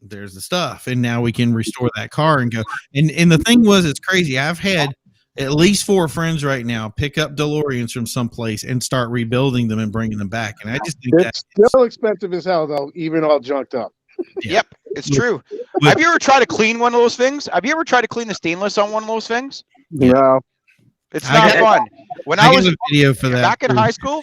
there's the stuff, and now we can restore that car and go. And the thing was, it's crazy. I've had at least 4 friends right now pick up DeLoreans from someplace and start rebuilding them and bringing them back, and I just think it's still expensive as hell, though, even all junked up. Yep, it's true. Have you ever tried to clean one of those things? Have you ever tried to clean the stainless on one of those things? No. It's not fun. When I was a video for that back in high school,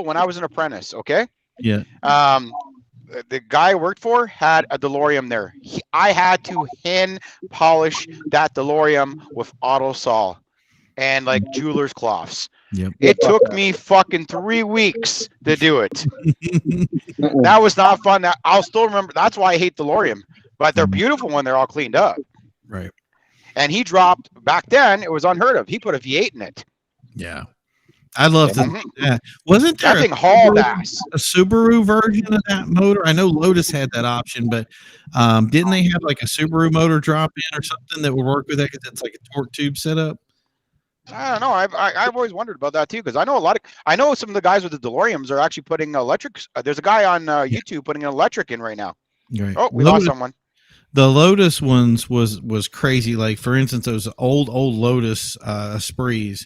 when I was an apprentice, okay? Yeah. The guy I worked for had a DeLorean there. I had to hand polish that DeLorean with Autosol and like jeweler's cloths. Yep. It took me fucking 3 weeks to do it. That was not fun. I'll still remember. That's why I hate DeLorean. But they're beautiful when they're all cleaned up. Right. And he dropped, back then, it was unheard of. He put a V8 in it. Yeah. I love that. Wasn't there that thing hauled ass? A Subaru version of that motor? I know Lotus had that option, but didn't they have like a Subaru motor drop in or something that would work with that because it's like a torque tube setup? I don't know. I've always wondered about that too, because I know some of the guys with the DeLoreans are actually putting electrics. There's a guy on YouTube putting an electric in right now. Right. Oh, we lost someone. The Lotus ones was crazy. Like, for instance, those old Lotus Esprits,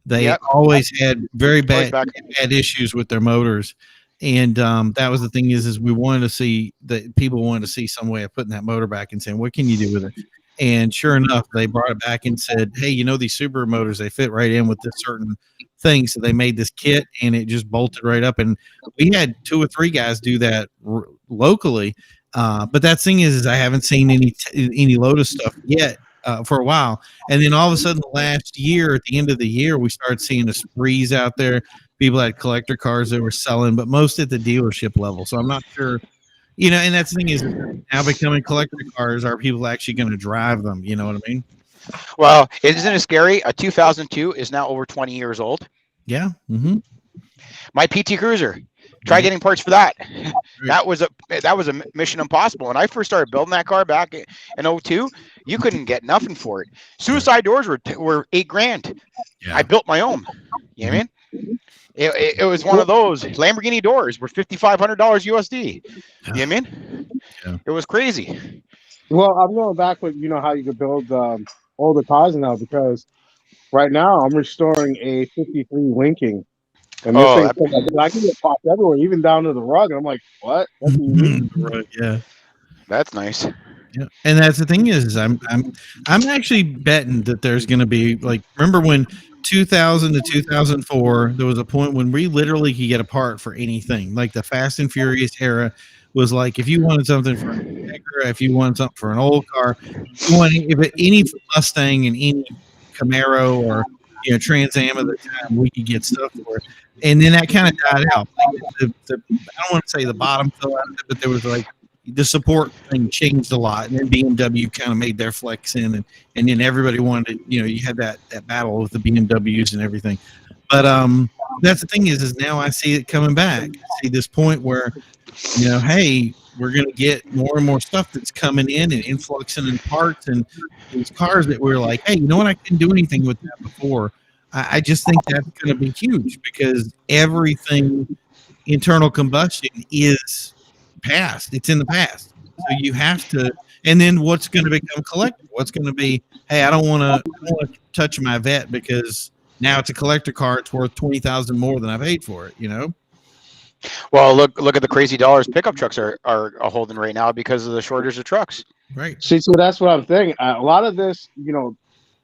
they always had very bad issues with their motors. And that was the thing is we wanted to see that people wanted to see some way of putting that motor back and saying, what can you do with it? And sure enough, they brought it back and said, hey, these Subaru motors, they fit right in with this certain thing. So they made this kit and it just bolted right up. And we had 2 or 3 guys do that locally. But that thing is I haven't seen any Lotus stuff yet for a while. And then all of a sudden last year, at the end of the year, we started seeing Esprits out there. People had collector cars that were selling, but most at the dealership level. So I'm not sure. And that's the thing is now becoming collector cars. Are people actually going to drive them? You know what I mean? Well, isn't it scary? A 2002 is now over 20 years old. Yeah. Mm-hmm. My PT Cruiser, Try getting parts for that. That was a mission impossible. When I first started building that car back in 2002, you couldn't get nothing for it. Suicide doors were $8,000. Yeah. I built my own. You know what I mean? It was one of those. Lamborghini doors were $5,500 USD. You know what I mean? Yeah. It was crazy. Well, I'm going back with how you could build older cars now, because right now I'm restoring a '53 Lincoln, and this thing I can get popped everywhere, even down to the rug. And I'm like, what? That's easy. Right, yeah. That's nice. Yeah, and that's the thing is I'm actually betting that there's going to be, like, remember when 2000 to 2004 there was a point when we literally could get a part for anything. Like the Fast and Furious era was like, if you wanted something for a Acura, if you wanted something for an old car, any Mustang and any Camaro or Trans Am at the time, we could get stuff for it. And then that kind of died out. Like I don't want to say the bottom fell out of it, but there was like the support thing changed a lot, and then BMW kind of made their flex in, and then everybody wanted, you had that battle with the BMWs and everything. But that's the thing is now I see it coming back. I see this point where, hey, we're going to get more and more stuff that's coming in and influxing in parts, and these cars that we're like, hey, you know what? I couldn't do anything with that before. I just think that's going to be huge, because everything internal combustion is past. It's in the past. So you have to, and then what's going to become collector? What's going to be, hey, I don't want to touch my vet because now it's a collector car. It's worth $20,000 more than I paid for it, Well, look at the crazy dollars pickup trucks are holding right now because of the shortage of trucks. Right. See, so that's what I'm thinking. A lot of this,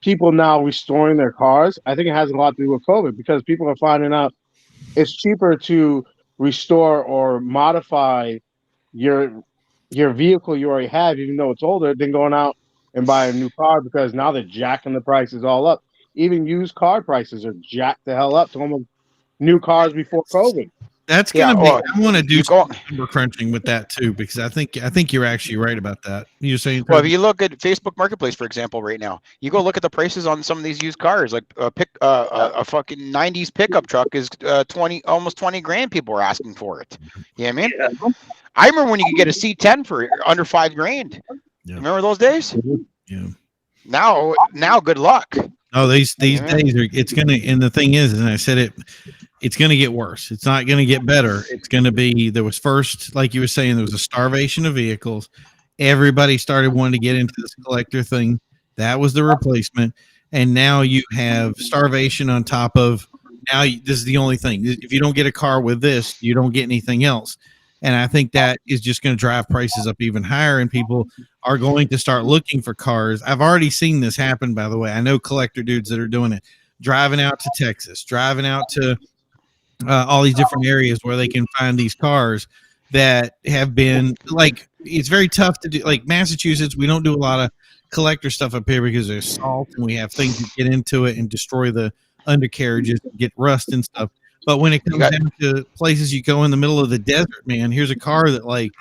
people now restoring their cars, I think it has a lot to do with COVID, because people are finding out it's cheaper to restore or modify your vehicle you already have, even though it's older, than going out and buy a new car, because now they're jacking the prices all up. Even used car prices are jacked the hell up to almost new cars before COVID. That's gonna be. I want to do some number crunching with that too, because I think you're actually right about that. You're saying, well, if you look at Facebook Marketplace, for example, right now, you go look at the prices on some of these used cars. Like a fucking '90s pickup truck is almost $20,000. People are asking for it. You know what I mean? Yeah. I remember when you could get a C10 for under $5,000. Yeah. Remember those days? Yeah. Now, good luck. Oh, these days it's gonna, and the thing is, and I said it's gonna get worse. It's not gonna get better. It's gonna be, there was first, like you were saying, there was a starvation of vehicles. Everybody started wanting to get into this collector thing. That was the replacement, and now you have starvation on top of. Now this is the only thing. If you don't get a car with this, you don't get anything else. And I think that is just going to drive prices up even higher, and people are going to start looking for cars. I've already seen this happen, by the way. I know collector dudes that are doing it, driving out to Texas, driving out to all these different areas where they can find these cars that have been, like, it's very tough to do. Like Massachusetts, we don't do a lot of collector stuff up here because there's salt, and we have things that get into it and destroy the undercarriages, get rust and stuff. But when it comes down to places you go in the middle of the desert, man, here's a car that, like,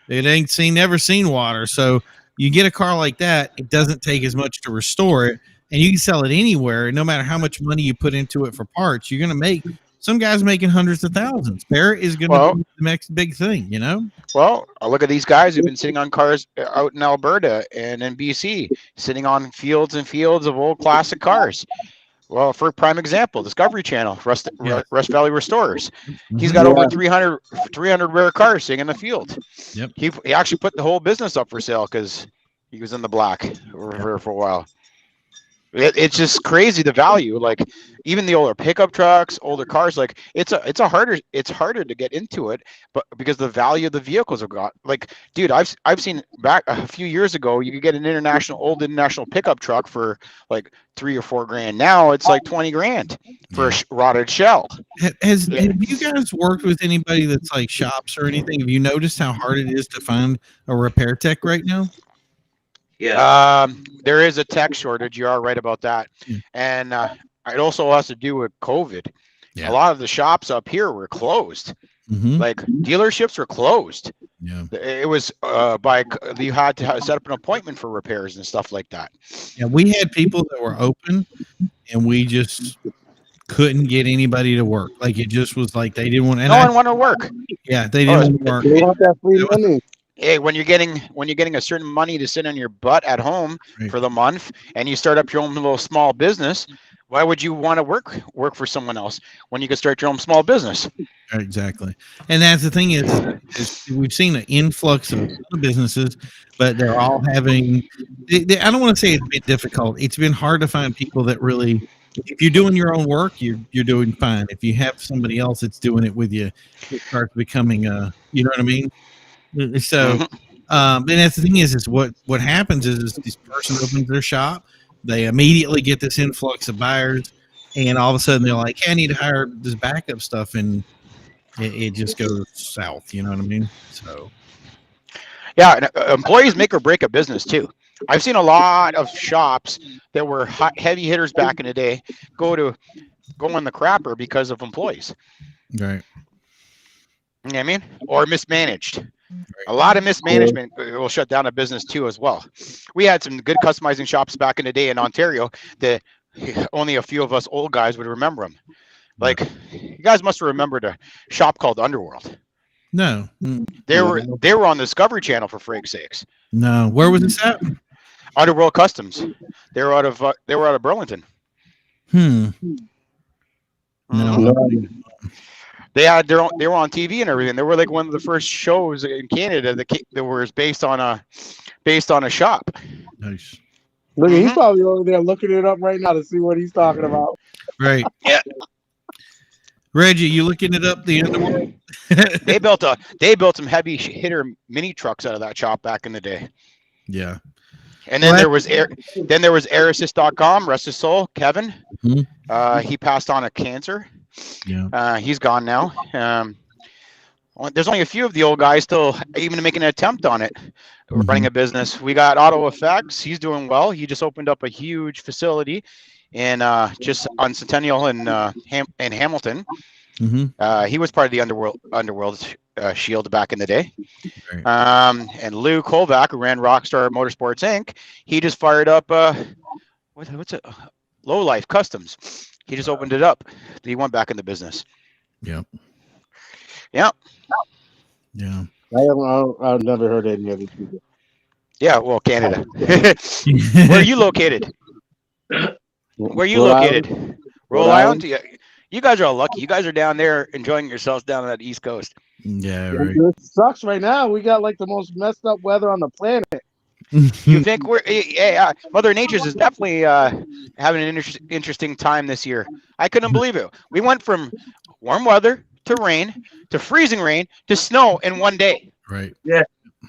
it ain't never seen water. So you get a car like that, it doesn't take as much to restore it, and you can sell it anywhere. And no matter how much money you put into it for parts, you're going to make, some guys making hundreds of thousands. Barrett is going to be the next big thing, Well, I look at these guys who've been sitting on cars out in Alberta and in BC, sitting on fields and fields of old classic cars. Well, for a prime example, Discovery Channel, Rust Valley Restorers. He's got over 300 rare cars sitting in the field. Yep. He actually put the whole business up for sale because he was in the black for a while. It's just crazy, the value. Like even the older pickup trucks, older cars, like it's harder to get into it, but because the value of the vehicles have got, like, dude, I've seen back a few years ago you could get an old international pickup truck for like $3 or $4,000. Now it's like $20,000 for a rotted shell. Have you guys worked with anybody that's like shops or anything? Have you noticed how hard it is to find a repair tech right now? Yeah. There is a tech shortage. You are right about that. And it also has to do with COVID. Yeah. A lot of the shops up here were closed. Mm-hmm. Like dealerships were closed. Yeah. It was you had to set up an appointment for repairs and stuff like that. Yeah, we had people that were open, and we just couldn't get anybody to work. Like it just was like they didn't want. And No one want to work. Yeah, they didn't want to They work. want that free money. Hey, when you're getting a certain money to sit on your butt at home for the month, and you start up your own little small business, why would you want to work for someone else when you can start your own small business? Exactly, and that's the thing is we've seen an influx of businesses, but they're all having. I don't want to say it's been difficult. It's been hard to find people that really. If you're doing your own work, you're doing fine. If you have somebody else that's doing it with you, it starts becoming you know what I mean. So, and that's the thing is what happens is this person opens their shop, they immediately get this influx of buyers, and all of a sudden they're like, hey, I need to hire this backup stuff, and it just goes south. You know what I mean? So, yeah, and, employees make or break a business too. I've seen a lot of shops that were heavy hitters back in the day go in the crapper because of employees. right. You know what I mean? Or mismanaged. A lot of mismanagement will shut down a business too as well. We had some good customizing shops back in the day in Ontario that only a few of us old guys would remember them. Like, you guys must have remembered a shop called Underworld. No, They were on the Discovery Channel, for frig's sakes. no. Where was this at? Underworld Customs. They were out of Burlington. No. They were on TV and everything. They were like one of the first shows in Canada that was based on a shop. Nice. Look, he's probably over there looking it up right now to see what he's talking about. Right. Yeah. Reggie, you looking it up? The Underworld. They built some heavy hitter mini trucks out of that shop back in the day. Yeah. And then there was Aerassist.com, rest his soul, Kevin. He passed on of cancer. Yeah. He's gone now. There's only a few of the old guys still even making an attempt on it, running a business. We got Auto Effects. He's doing well. He just opened up a huge facility in just on Centennial in Hamilton. He was part of the Underworld Shield back in the day. Right. And Lou Kolvac, who ran Rockstar Motorsports Inc., he just fired up what's it? Low Life Customs. He just opened it up. He went back in the business. Yep. Yep. Yeah. I've never heard any of these people. Yeah, well, Canada. Where are you located? Where are you located? Rhode Island? Yeah. You guys are all lucky. You guys are down there enjoying yourselves down on that East Coast. Yeah, right. It sucks right now. We got like the most messed up weather on the planet. You think Mother Nature's is definitely having an interesting time this year. I couldn't believe it. We went from warm weather to rain to freezing rain to snow in one day. Right. Yeah,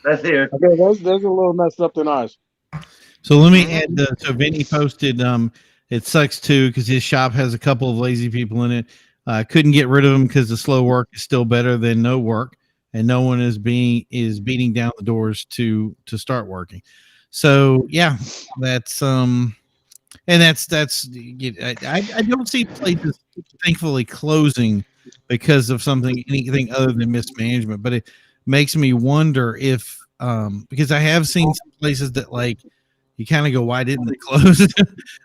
that's here. Okay, there's a little messed up than ours. So let me add. So Vinny posted. It sucks too because his shop has a couple of lazy people in it. Couldn't get rid of them because the slow work is still better than no work, and no one is beating down the doors to start working. So yeah, that's and that's I don't see places thankfully closing because of anything other than mismanagement, but it makes me wonder if because I have seen some places that like you kind of go, why didn't they close?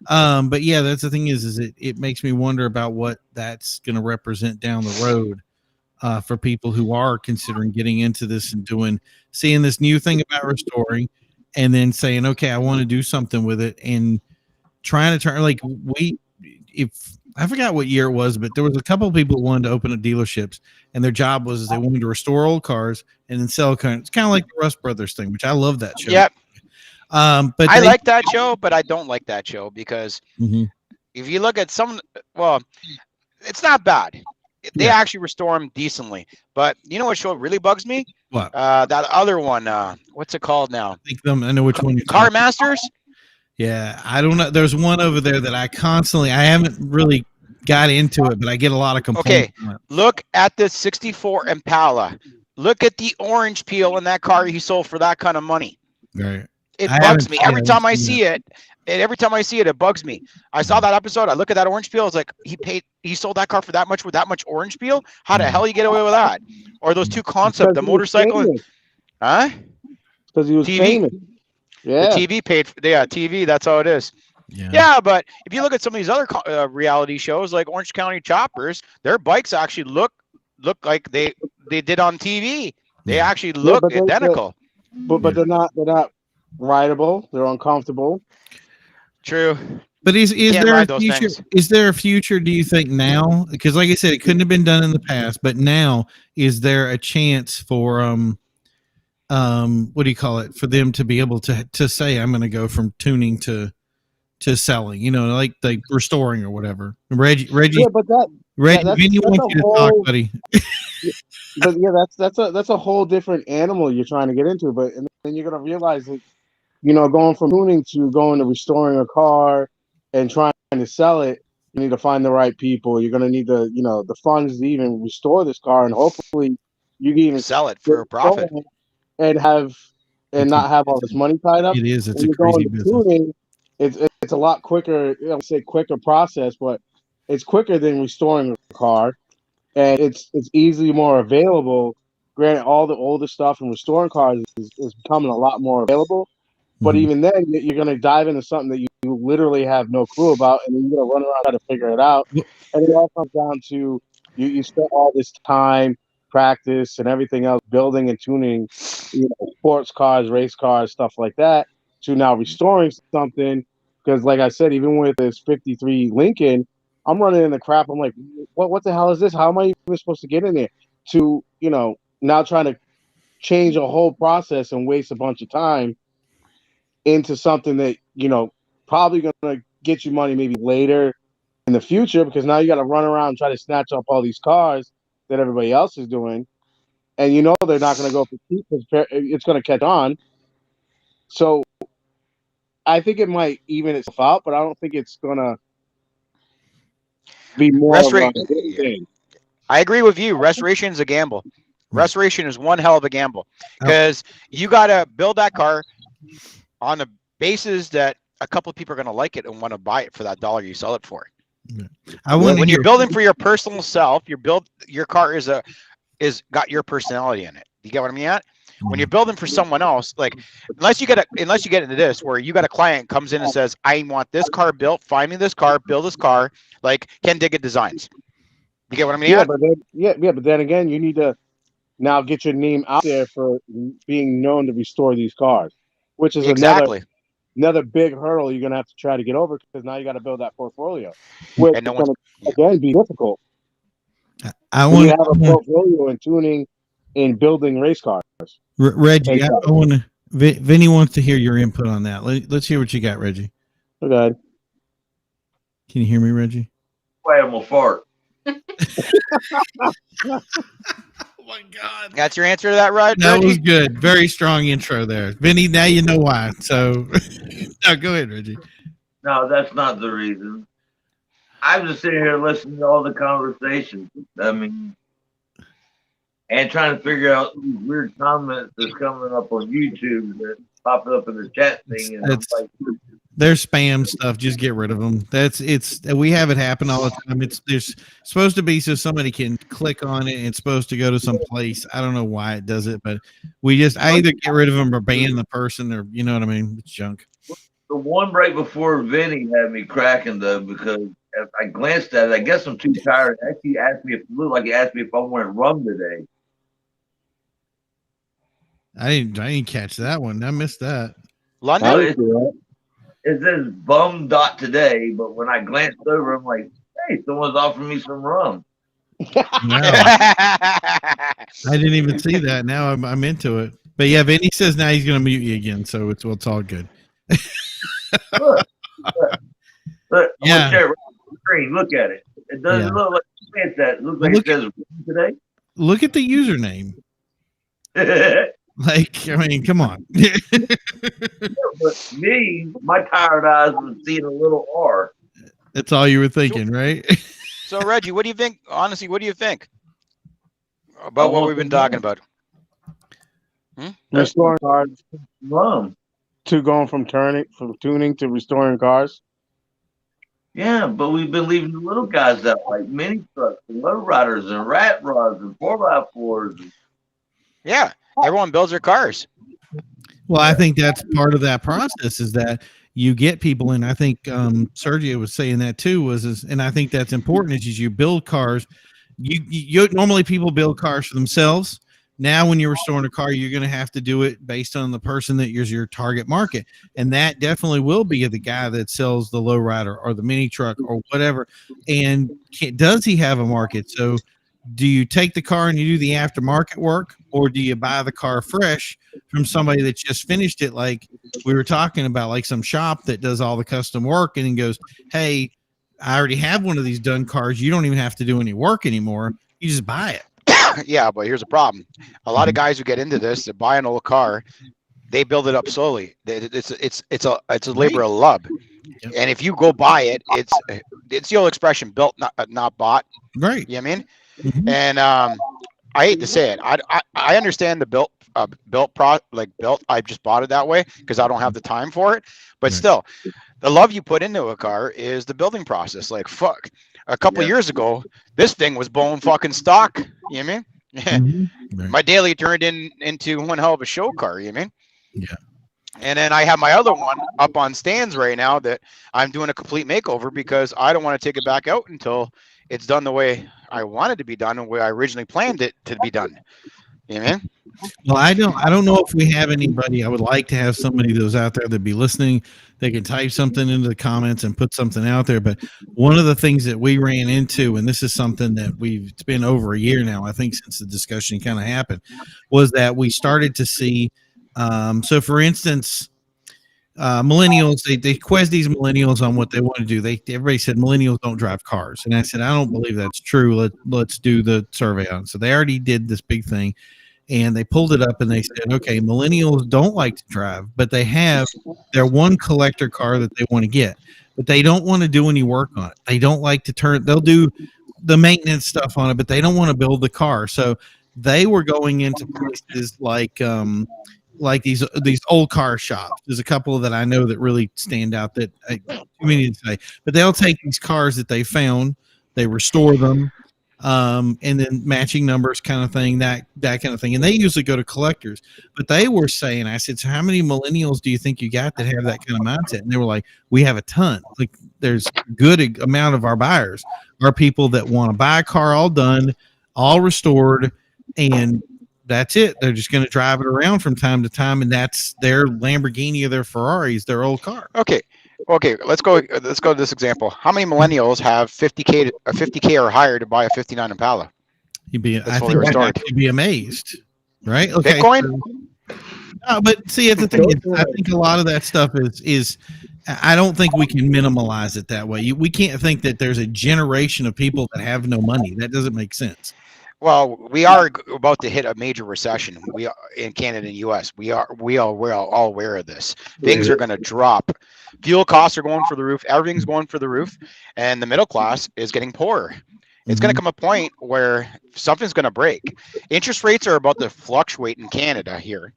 But yeah, that's the thing is it makes me wonder about what that's going to represent down the road for people who are considering getting into this and seeing this new thing about restoring and then saying, okay, I want to do something with it and trying to turn like if I forgot what year it was, but there was a couple of people who wanted to open up dealerships and their job was they wanted to restore old cars and then sell cars. It's kind of like the Rust Brothers thing, which I love that show. Yep. But I like that show, but I don't like that show because if you look at it's not bad. They actually restore them decently. But you know what show really bugs me? What? That other one. What's it called now? I know which one you're Car Masters? Yeah, I don't know. There's one over there that I haven't really got into it, but I get a lot of complaints. Okay, look at the 64 Impala. Look at the orange peel in that car he sold for that kind of money. Right. It bugs me every time I see it. Every time I see it, it bugs me. I saw that episode. I look at that orange peel. It's like he sold that car for that much with that much orange peel. How the hell you get away with that? Or those two concepts, the motorcycle, huh? Because he was famous. Yeah. The TV paid for. Yeah, TV. That's how it is. Yeah, but if you look at some of these other reality shows like Orange County Choppers, their bikes actually look like they did on TV. They actually look identical. But they're not rideable. They're uncomfortable. True. But is Can't there a ride those future? things. Is there a future? Do you think now? Because like I said, it couldn't have been done in the past, but now is there a chance for what do you call it? For them to be able to say, I'm going to go from tuning to selling, like restoring or whatever. Reggie, Yeah, but Vinny wants you to talk, buddy. But yeah, that's a whole different animal you're trying to get into. But and then you're gonna realize that going from tuning to going to restoring a car and trying to sell it, you need to find the right people. You're gonna need the funds to even restore this car, and hopefully you can even sell it for a profit and not have all this money tied up. It is. It's when a crazy going to business. tuning, it's a lot quicker. I don't say quicker process, but it's quicker than restoring a car, and it's easily more available. Granted, all the older stuff and restoring cars is becoming a lot more available. But even then, you're going to dive into something that you literally have no clue about, and then you're going to run around trying to figure it out. And it all comes down to you spent all this time, practice, and everything else building and tuning, sports cars, race cars, stuff like that, to now restoring something. Because, like I said, even with this '53 Lincoln, I'm running in the crap. I'm like, what the hell is this? How am I even supposed to get in there? To now trying to change a whole process and waste a bunch of time into something that probably going to get you money maybe later in the future, because now you got to run around and try to snatch up all these cars that everybody else is doing, and they're not going to go for cheap because it's going to catch on. So I think it might even itself out, but I don't think it's going to be more of a thing. I agree with you. Restoration is a gamble. Restoration is one hell of a gamble, because you got to build that car on the basis that a couple of people are going to like it and want to buy it for that $1 you sell it for. When you're building for your personal self, your car is got your personality in it. You get what I mean? When you're building for someone else, like unless you get into this where you got a client comes in and says, I want this car built, find me this car, build this car, like Ken Diggett Designs. You get what I mean? But then again, you need to now get your name out there for being known to restore these cars, which is another big hurdle you're going to have to try to get over, because now you got to build that portfolio, which is going to again be difficult. I want to have a portfolio in tuning and building race cars. Reggie, I want to. Vinny wants to hear your input on that. Let's hear what you got, Reggie. Okay. Can you hear me, Reggie? Wait, I'm gonna fart. Oh my God! That's your answer to that, right? That Reggie? was good. Very strong intro there, Vinny. Now you know why. So, no, go ahead, Reggie. No, that's not the reason. I'm just sitting here listening to all the conversations. I mean, and trying to figure out these weird comments that's coming up on YouTube that pop up in the chat thing. And I'm like, they're spam stuff. Just get rid of them. We have it happen all the time. There's supposed to be so somebody can click on it and it's supposed to go to some place. I don't know why it does it, but I either get rid of them or ban the person, or you know what I mean? It's junk. The one right before Vinny had me cracking though, because as I glanced at it, I guess I'm too tired. Actually, he asked me if I wanted rum today. I didn't catch that one. I missed that. London. It says bum.today, but when I glanced over, I'm like, hey, someone's offering me some rum. No. I didn't even see that. Now I'm into it. But yeah, Vinny says now he's going to mute you again, so it's all good. Look, yeah. Screen. Look at it. It doesn't look like that. It looks like it says today. Look at the username. Like, I mean, come on. But me, my tired eyes was seeing a little R. That's all you were thinking, right? So, Reggie, what do you think? Honestly, what do you think about what we've been talking about? Restoring cars. Rum. To going from tuning to restoring cars. Yeah, but we've been leaving the little guys out, like mini trucks and low riders and rat rods and 4x4s. Yeah, everyone builds their cars. Well, I think that's part of that process, is that you get people, and I think Sergio was saying that too, and I think that's important, is you build cars. You normally people build cars for themselves. Now, when you're restoring a car, you're going to have to do it based on the person that is your target market. And that definitely will be the guy that sells the lowrider or the mini truck or whatever. And does he have a market? So do you take the car and you do the aftermarket work, or do you buy the car fresh from somebody that just finished it? Like we were talking about, like some shop that does all the custom work and then goes, hey, I already have one of these done cars. You don't even have to do any work anymore. You just buy it. Yeah, but here's a problem. A lot of guys who get into this, that buy an old car, they build it up slowly. It's a labor of love. Yep. And if you go buy it, it's the old expression, built not bought. Right. You know what I mean? Mm-hmm. And I hate to say it. I understand the built. I just bought it that way because I don't have the time for it. But still, the love you put into a car is the building process. Like fuck. A couple of years ago, this thing was bone fucking stock. You know what I mean? Right. My daily turned into one hell of a show car. You know what I mean? Yeah. And then I have my other one up on stands right now that I'm doing a complete makeover because I don't want to take it back out until it's done the way I want it to be done and the way I originally planned it to be done. You know what I mean? Well, I don't know if we have anybody. I would like to have somebody that's out there that be listening. They can type something into the comments and put something out there. But one of the things that we ran into, and this is something that it's been over a year now, I think, since the discussion kind of happened, was that we started to see. So, for instance, millennials, they quiz these millennials on what they want to do. Everybody said millennials don't drive cars, and I said I don't believe that's true. Let's do the survey on it. So they already did this big thing. And they pulled it up and they said, okay, millennials don't like to drive, but they have their one collector car that they want to get, but they don't want to do any work on it. They don't like to they'll do the maintenance stuff on it, but they don't want to build the car. So they were going into places like these old car shops. There's a couple that I know that really stand out that too many to say, but they'll take these cars that they found, they restore them, and then matching numbers kind of thing, that kind of thing. And they usually go to collectors, but they were saying, I said, so how many millennials do you think you got that have that kind of mindset? And they were like, we have a ton. Like there's a good amount of our buyers are people that want to buy a car all done, all restored, and that's it. They're just going to drive it around from time to time. And that's their Lamborghini or their Ferraris, their old car. Okay, let's go to this example. How many millennials have 50K or higher to buy a 59 Impala? You'd be amazed, right? Okay. Bitcoin? But see, the thing is, I think a lot of that stuff is I don't think we can minimalize it that way. We can't think that there's a generation of people that have no money. That doesn't make sense. Well, we are about to hit a major recession. We are in Canada and U.S. We're all aware of this. Things are going to drop. Fuel costs are going for the roof. Everything's going for the roof, and the middle class is getting poorer. It's going to come a point where something's going to break. Interest rates are about to fluctuate in Canada here,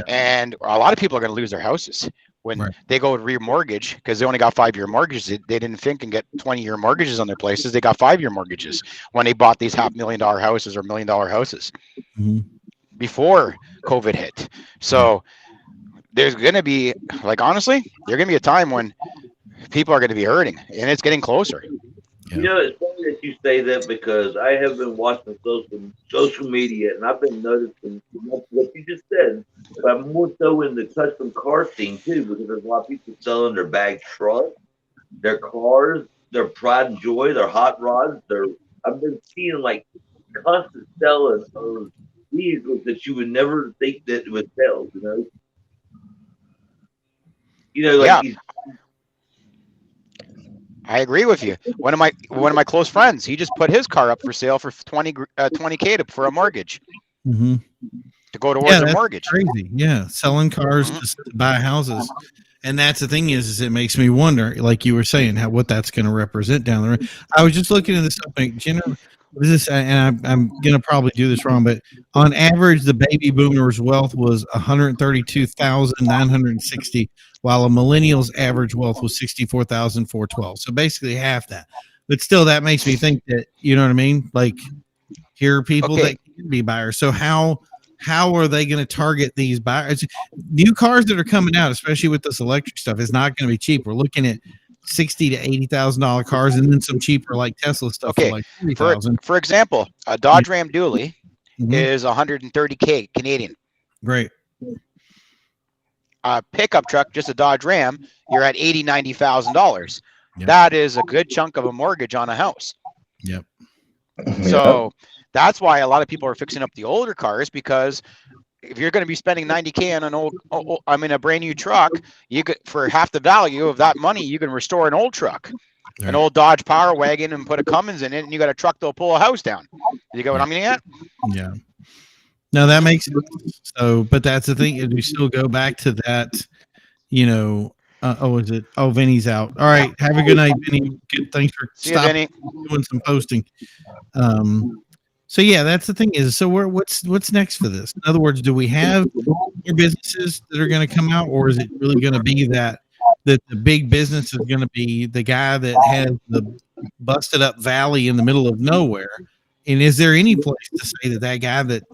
and a lot of people are going to lose their houses when they go to remortgage because they only got 5-year mortgages. They didn't think and get 20-year mortgages on their places. They got 5-year mortgages when they bought these $500,000 houses or $1 million houses before COVID hit. So there's going to be, like, honestly, there's going to be a time when people are going to be hurting, and it's getting closer. You know, it's funny that you say that because I have been watching social media, and I've been noticing what you just said, but I'm more so in the custom car scene too, because there's a lot of people selling their bag trucks, their cars, their pride and joy, their hot rods. I've been seeing like constant selling of vehicles that you would never think that would sell. Like I agree with you. One of my close friends, he just put his car up for sale for 20K for a mortgage to go towards a mortgage. Crazy, selling cars to buy houses, and that's the thing is it makes me wonder, like you were saying, what that's going to represent down the road. I was just looking at this up, and I'm going to probably do this wrong, but on average, the baby boomers' wealth was $132,960. While a millennial's average wealth was $64,412. So basically half that. But still, that makes me think that, you know what I mean? Like, here are people that can be buyers. So how how are they going to target these buyers? New cars that are coming out, especially with this electric stuff, is not going to be cheap. We're looking at $60,000 to $80,000 cars, and then some cheaper like Tesla stuff for like $40,000. For example, a Dodge Ram Dually is 130K Canadian. Great. A pickup truck, just a Dodge Ram, you're at $80,000-$90,000. Yep. That is a good chunk of a mortgage on a house. Yep. So that's why a lot of people are fixing up the older cars, because if you're going to be spending $90K on a brand new truck, you could, for half the value of that money, you can restore an old truck, an old Dodge Power Wagon, and put a Cummins in it, and you got a truck that'll pull a house down. You get what I'm getting at? Yeah. No, that makes sense. So, but that's the thing, is we still go back to that, you know. Vinny's out. All right. Have a good night, Vinny. Good. Thanks for stopping, doing some posting. So yeah, that's the thing is, so what's next for this? In other words, do we have more businesses that are going to come out, or is it really going to be that the big business is going to be the guy that has the busted up valley in the middle of nowhere? And is there any place to say that guy that,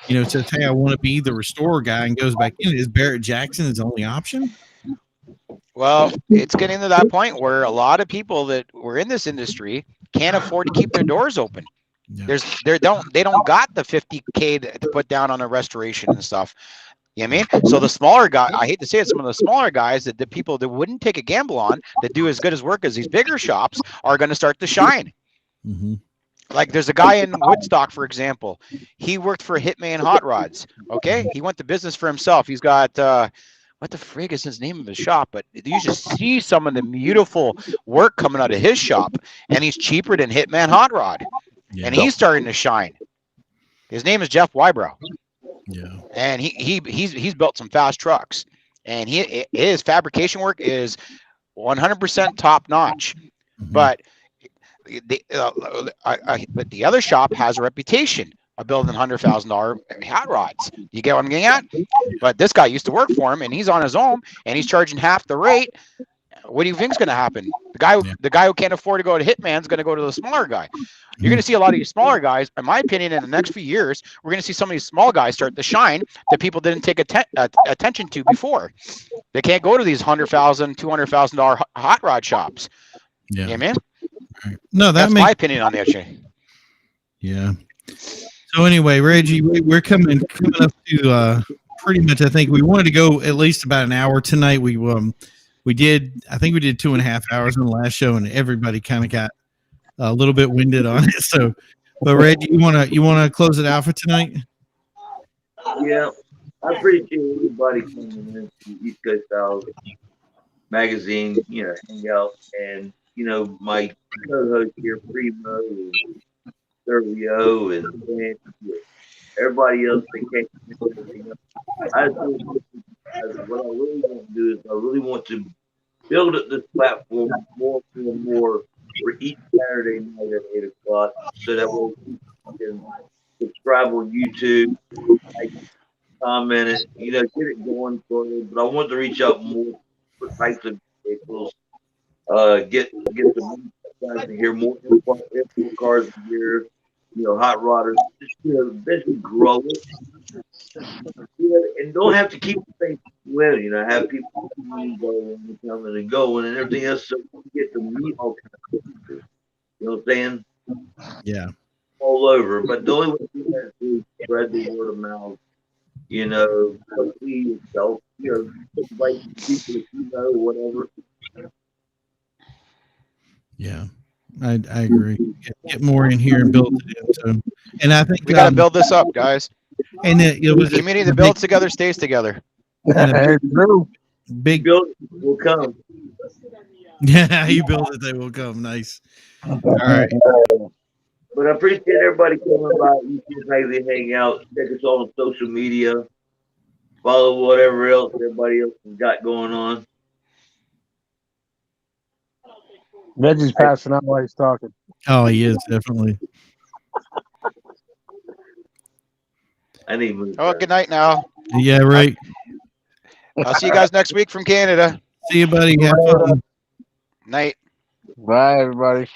you know, says, hey, I want to be the restore guy and goes back in, is Barrett Jackson his only option? Well, it's getting to that point where a lot of people that were in this industry can't afford to keep their doors open. Yeah. They don't got the $50K to put down on a restoration and stuff. You know what I mean? So the smaller guy, I hate to say it, some of the smaller guys that the people that wouldn't take a gamble on, that do as good as work as these bigger shops, are going to start to shine. Mm-hmm. Like there's a guy in Woodstock, for example. He worked for Hitman Hot Rods. Okay, he went to business for himself. He's got what the frig is his name of his shop? But you just see some of the beautiful work coming out of his shop, and he's cheaper than Hitman Hot Rod, and he's starting to shine. His name is Jeff Wybrow. Yeah, and he's built some fast trucks, and his fabrication work is 100% top notch. Mm-hmm. But the other shop has a reputation of building $100,000 hot rods. You get what I'm getting at? But this guy used to work for him, and he's on his own, and he's charging half the rate. What do you think's going to happen? The guy who can't afford to go to Hitman's going to go to the smaller guy. You're going to see a lot of these smaller guys. In my opinion, in the next few years, we're going to see some of these small guys start to shine that people didn't take attention to before. They can't go to these $100,000, $200,000 hot rod shops. Yeah, yeah, man. No, that's my opinion on that shit. Yeah. So anyway, Reggie, we're coming up to pretty much. I think we wanted to go at least about an hour tonight. We did 2.5 hours in the last show, and everybody kind of got a little bit winded on it. So, but Reggie, you wanna close it out for tonight? Yeah, I appreciate everybody coming in to East Coast Magazine, Hangout, and my co-host here, Primo, and Sergio, and everybody else that came. What I really want to do is I really want to build up this platform more and more for each Saturday night at 8 o'clock, so that way you can subscribe on YouTube, like, comment it, get it going for you. But I want to reach out more for types of vehicles, get the guys to hear more info cars here, hot rodders, just basically grow it. And don't have to keep the thing with, have people coming and going and everything else, so you get to meet all kinds of people. You know what I'm saying? Yeah. All over. But the only way to do that is spread the word of mouth. See yourself, invite people that whatever. Yeah. I agree. Get more in here and build it in. So, and I think we got to build this up, guys. And it was the community that builds together stays together. Big build will come. Yeah, you build it, they will come. Nice. All right. But I appreciate everybody coming by. ECS Magazine Hangout. Check us out on social media. Follow whatever else everybody else has got going on. Reggie's passing out while he's talking. Oh, he is, definitely. I need to move. Oh, good night now. Yeah, right. I'll see you guys next week from Canada. See you, buddy. Have fun. Night. Bye, everybody.